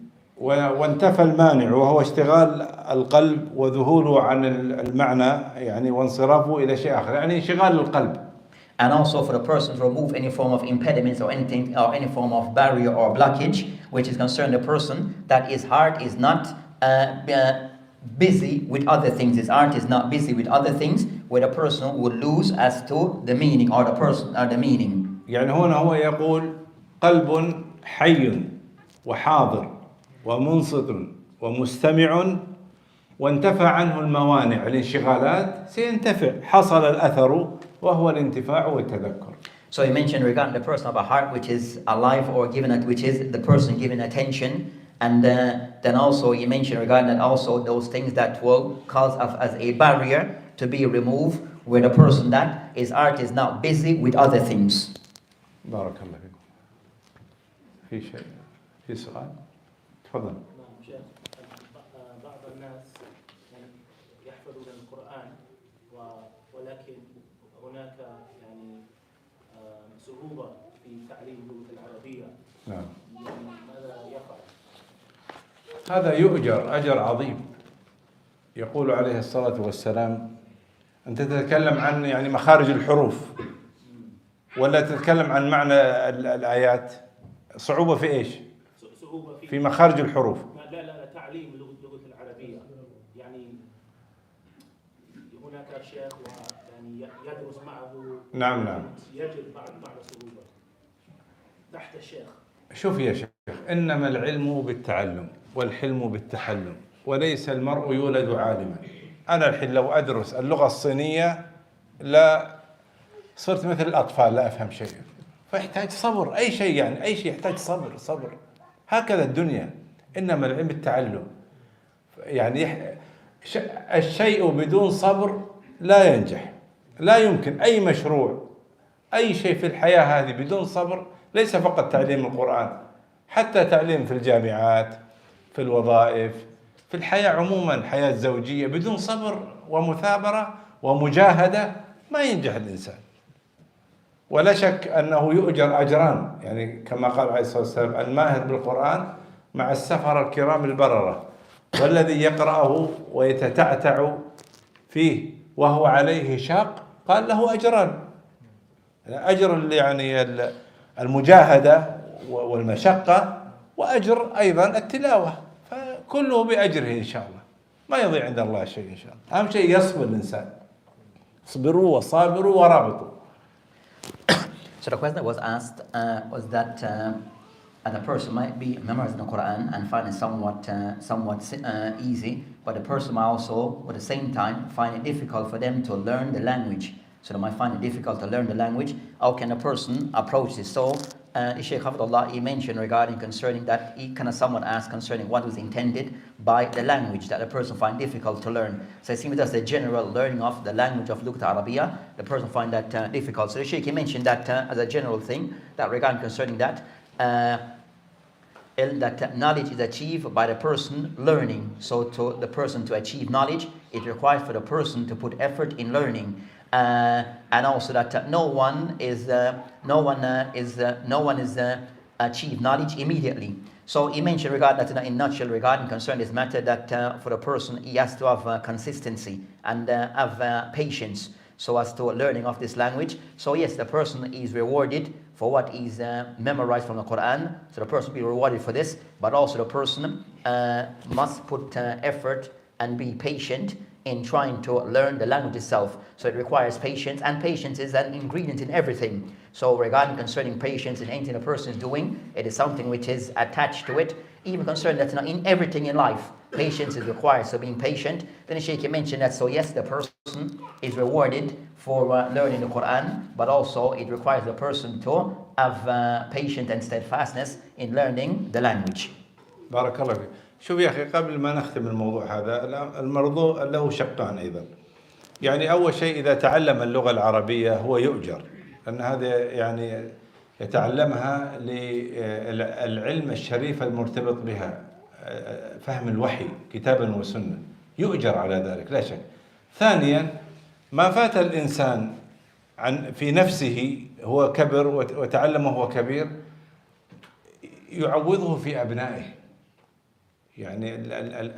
وانتفى المانع وهو اشتغال القلب وذهوله عن المعنى يعني وانصرافه إلى شيء آخر يعني انشغال القلب. And also for the person to remove any form of impediments or anything or any form of barrier or blockage which is concerned the person that his heart is not busy with other things. His heart is not busy with other things where the person would lose as to the meaning or the person or the meaning. يعني هنا هو يقول قلب حي وحاضر ومنصت ومستمع وانتفى عنه الموانع الانشغالات سينتفع حصل الأثر وهو الانتفاع والتذكر. So he mentioned regarding the person of a heart which is alive or given which is the person given attention. And then also he mentioned regarding that also those things that will cause as a barrier to be removed where the person that his heart is now busy with other things. بارك الله فيكم. في شيء في سؤال؟ تفضل. نعم شيخ، بعض الناس يحفظون القرآن ولكن هناك يعني صعوبة في تعليم اللغة العربية. نعم. ماذا يفعل؟ هذا يؤجر أجر عظيم. يقول عليه الصلاة والسلام: أنت تتكلم عن يعني مخارج الحروف ولا تتكلم عن معنى الآيات؟ صعوبة في إيش؟ صعوبة في مخارج الحروف. لا تعليم اللغة العربية، يعني هناك شيخ ويعني يدرس معه. نعم. يجد بعض صعوبة تحت الشيخ. شوف يا شيخ، إنما العلم بالتعلم والحلم بالتحلم، وليس المرء يولد عالما. أنا الحين لو أدرس اللغة الصينية لا صرت مثل الأطفال لا أفهم شيء، فيحتاج صبر. أي شيء يعني أي شيء يحتاج صبر. هكذا الدنيا، إنما العلم بالتعلم. يعني الشيء بدون صبر لا ينجح. لا يمكن أي مشروع أي شيء في الحياة هذه بدون صبر. ليس فقط تعليم القرآن، حتى تعليم في الجامعات، في الوظائف، في الحياة عموما، الحياة الزوجية، بدون صبر ومثابرة ومجاهدة ما ينجح الإنسان. ولا شك أنه يؤجر أجران، يعني كما قال عليه الصلاة والسلام: الماهر بالقرآن مع السفرة الكرام البررة، والذي يقرأه ويتتعتع فيه وهو عليه شاق قال له أجران. أجر يعني المجاهدة والمشقة، وأجر أيضا التلاوة، فكله بأجره إن شاء الله، ما يضيع عند الله شيء إن شاء الله. أهم شيء يصبر الإنسان. اصبروا وصابروا ورابطوا. So the question that was asked was that a person might be memorizing the Quran and find it somewhat easy, but the person might also, at the same time, find it difficult for them to learn the language. So they might find it difficult to learn the language. How can a person approach this? So the Shaykh Hafidullah, he mentioned regarding concerning that, he kind of somewhat asked concerning what was intended by the language that a person find difficult to learn. So it seems that's the general learning of the language of Lughat Arabiya, the person find that difficult. So the Shaykh, he mentioned that as a general thing, that regarding concerning that, that knowledge is achieved by the person learning. So to the person to achieve knowledge, it requires for the person to put effort in learning. And also that no one is achieve knowledge immediately. So he mentioned regarding that in a nutshell regarding concern this matter that for the person he has to have consistency and have patience so as to learning of this language. So yes, the person is rewarded for what is memorized from the Quran. So the person will be rewarded for this, but also the person must put effort and be patient in trying to learn the language itself. So it requires patience, and patience is an ingredient in everything. So regarding concerning patience in anything a person is doing, it is something which is attached to it. Even concerning that in everything in life, patience is required. So being patient. Then the Shaykh mentioned that, so yes, the person is rewarded for learning the Quran, but also it requires the person to have patience and steadfastness in learning the language. بارك الله فيك. شوف يا أخي، قبل ما نختم الموضوع هذا، الموضوع له شقان أيضا. يعني أول شيء إذا تعلم اللغة العربية هو يؤجر، لأن هذا يعني يتعلمها للعلم الشريف المرتبط بها، فهم الوحي كتابا وسنة، يؤجر على ذلك لا شك. ثانيا، ما فات الإنسان في نفسه هو كبر وتعلم وهو كبير يعوضه في أبنائه. يعني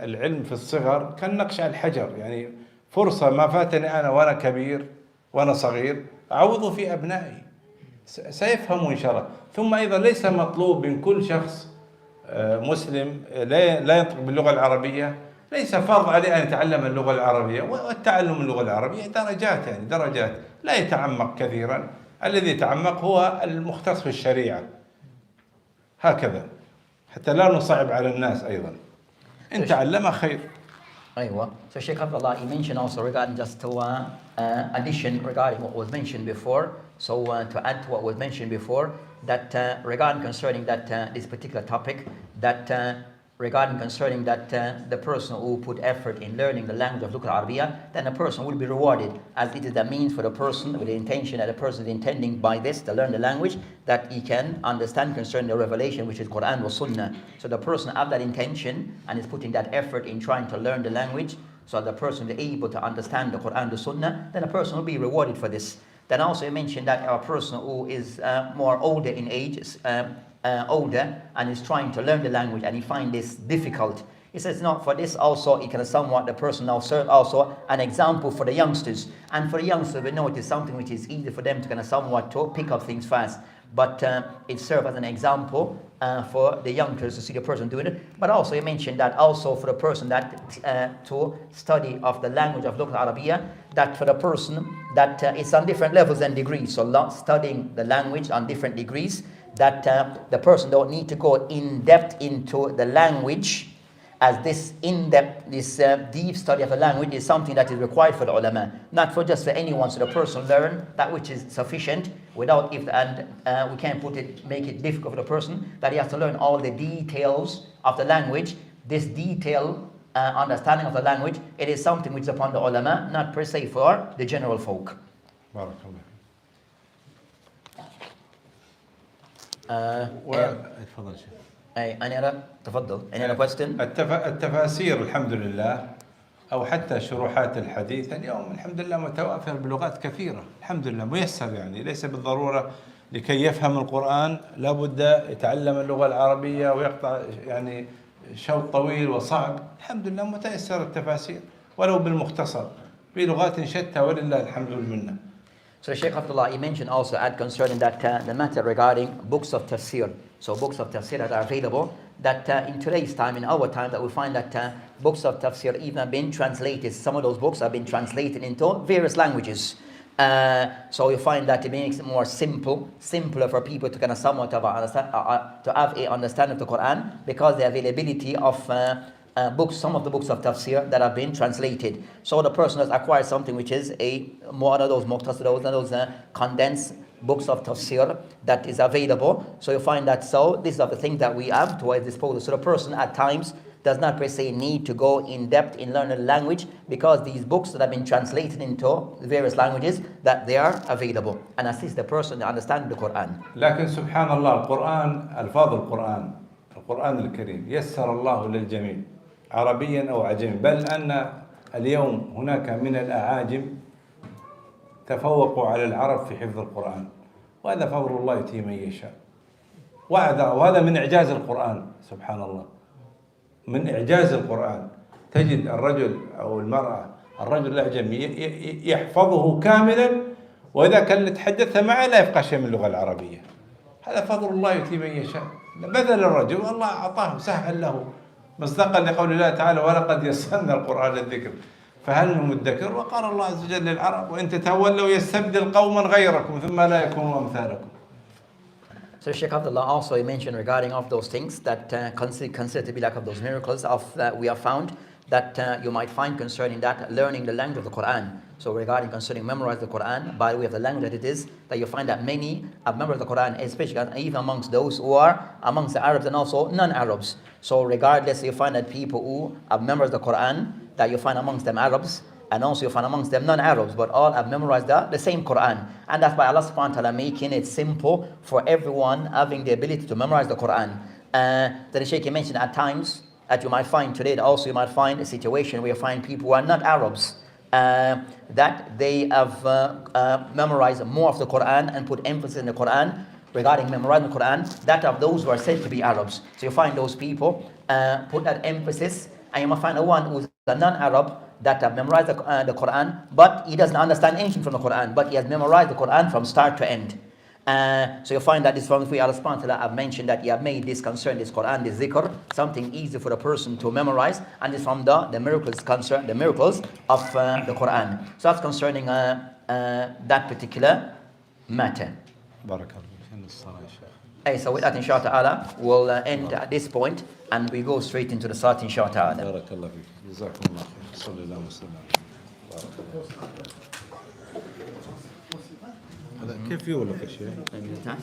العلم في الصغر كالنقش على الحجر، يعني فرصة ما فاتني أنا وأنا كبير وأنا صغير أعوضه في أبنائي، سيفهموا إن شاء الله. ثم أيضا ليس مطلوب من كل شخص مسلم لا ينطق باللغة العربية، ليس فرض عليه أن يتعلم اللغة العربية. والتعلم اللغة العربية درجات، يعني درجات، لا يتعمق كثيرا. الذي يتعمق هو المختص في الشريعة، هكذا، حتى لا نصعب على الناس أيضا. إن تعلم خير. Aywa. So Shaykh Abdullah, he mentioned also regarding just to addition regarding what was mentioned before. So to add to what was mentioned before, that regarding concerning that this particular topic, that regarding concerning that the person who put effort in learning the language of Lugha al-Arabiya, then a person will be rewarded, as it is the means for the person with the intention that the person is intending by this to learn the language, that he can understand concerning the revelation, which is Quran or Sunnah. So the person have that intention and is putting that effort in trying to learn the language, so the person is able to understand the Quran, the Sunnah, then a person will be rewarded for this. Then also you mentioned that a person who is more older in age, older, and is trying to learn the language and he finds this difficult. He says, not for this also, it can somewhat, the person now serve also an example for the youngsters. And for the youngsters, we know it is something which is easy for them to kind of somewhat to pick up things fast. But it serves as an example for the youngsters to see the person doing it. But also you mentioned that also for the person that to study of the language of Lugha al-Arabiya, that for the person that it's on different levels and degrees. So studying the language on different degrees, that the person don't need to go in depth into the language, as this in-depth, this deep study of the language is something that is required for the ulama, not for just for anyone. So the person learn that which is sufficient without we can't make it difficult for the person that he has to learn all the details of the language. This detail understanding of the language, it is something which is upon the ulama, not per se for the general folk. Barakallah. تفضل شيخ. Any other question? التفاسير الحمد لله أو حتى شروحات الحديث اليوم الحمد لله متوافر بلغات كثيرة، الحمد لله ميسر، يعني ليس بالضرورة لكي يفهم القرآن لابد يتعلم اللغة العربية ويقطع يعني شوط طويل وصعب. الحمد لله متيسر التفاسير ولو بالمختصر بلغات شتى ولله الحمد والمنة. So Shaykh Abdullah, he mentioned also concerning that the matter regarding books of Tafsir. So books of Tafsir that are available, that in today's time, in our time, that we find that books of Tafsir even have been translated. Some of those books have been translated into various languages. So you find that it makes it more simpler for people to kind of somewhat have a understanding of the Quran, because the availability of books, some of the books of Tafsir that have been translated. So the person has acquired something which is one of those condensed books of Tafsir that is available. So you find that, so these are the things that we have to our disposal. So the person at times does not per se need to go in depth in learning the language, because these books that have been translated into various languages, that they are available and assist the person to understand the Quran. لكن سبحان الله القرآن ألفاظ القرآن الكريم يسر الله للجميع عربيا أو عجمي، بل أن اليوم هناك من الأعاجم تفوقوا على العرب في حفظ القرآن، وهذا فضل الله يؤتيه من يشاء، وهذا من إعجاز القرآن. سبحان الله، من إعجاز القرآن تجد الرجل أو المرأة، الرجل الأعجمي يحفظه كاملا، وإذا كان تحدث معه لا يفقه شيء من اللغة العربية. هذا فضل الله يؤتيه من يشاء. مثل الرجل الله أعطاه سهل له، مصداقا لقول الله تعالى ولقد يسرنا القرآن للذكر فهل من مدكر. وقال الله عز وجل للعرب وإن تتولوا يستبدل قوما غيركم ثم لا يكونوا أمثالكم. So Shaykh Abdullah also mentioned regarding of those things that considered to be like of those miracles of that we have found that you might find concerning that learning the language of the Quran. So regarding concerning memorize the Quran by the way of the language that it is, that you find that many have memorized the Quran, especially even amongst those who are amongst the Arabs and also non-Arabs. So regardless, you find that people who have memorized the Quran, that you find amongst them Arabs, and also you find amongst them non-Arabs, but all have memorized the same Quran. And that's why Allah subhanahu wa ta'ala making it simple for everyone having the ability to memorize the Quran. The Shaykh mentioned at times that you might find today, also you might find a situation where you find people who are not Arabs, that they have memorized more of the Quran and put emphasis in the Quran regarding memorizing the Quran, that of those who are said to be Arabs. So you find those people put that emphasis, and you might find the one who's a non-Arab that have memorized the Quran, but he doesn't understand anything from the Quran, but he has memorized the Quran from start to end. So you find that this from Allah subhanahu wa ta'ala have mentioned that he have made this concern, this Quran, this zikr, something easy for the person to memorize, and it's from the miracles concern, the miracles of the Quran. So that's concerning that particular matter. So with that, inshallah, we'll end at this point and we go straight into the salat, inshallah. Barakallah fik. Jazakumullah khair. Sallallahu alaihi wasallam. كيف يولك الشيء؟ من تحت؟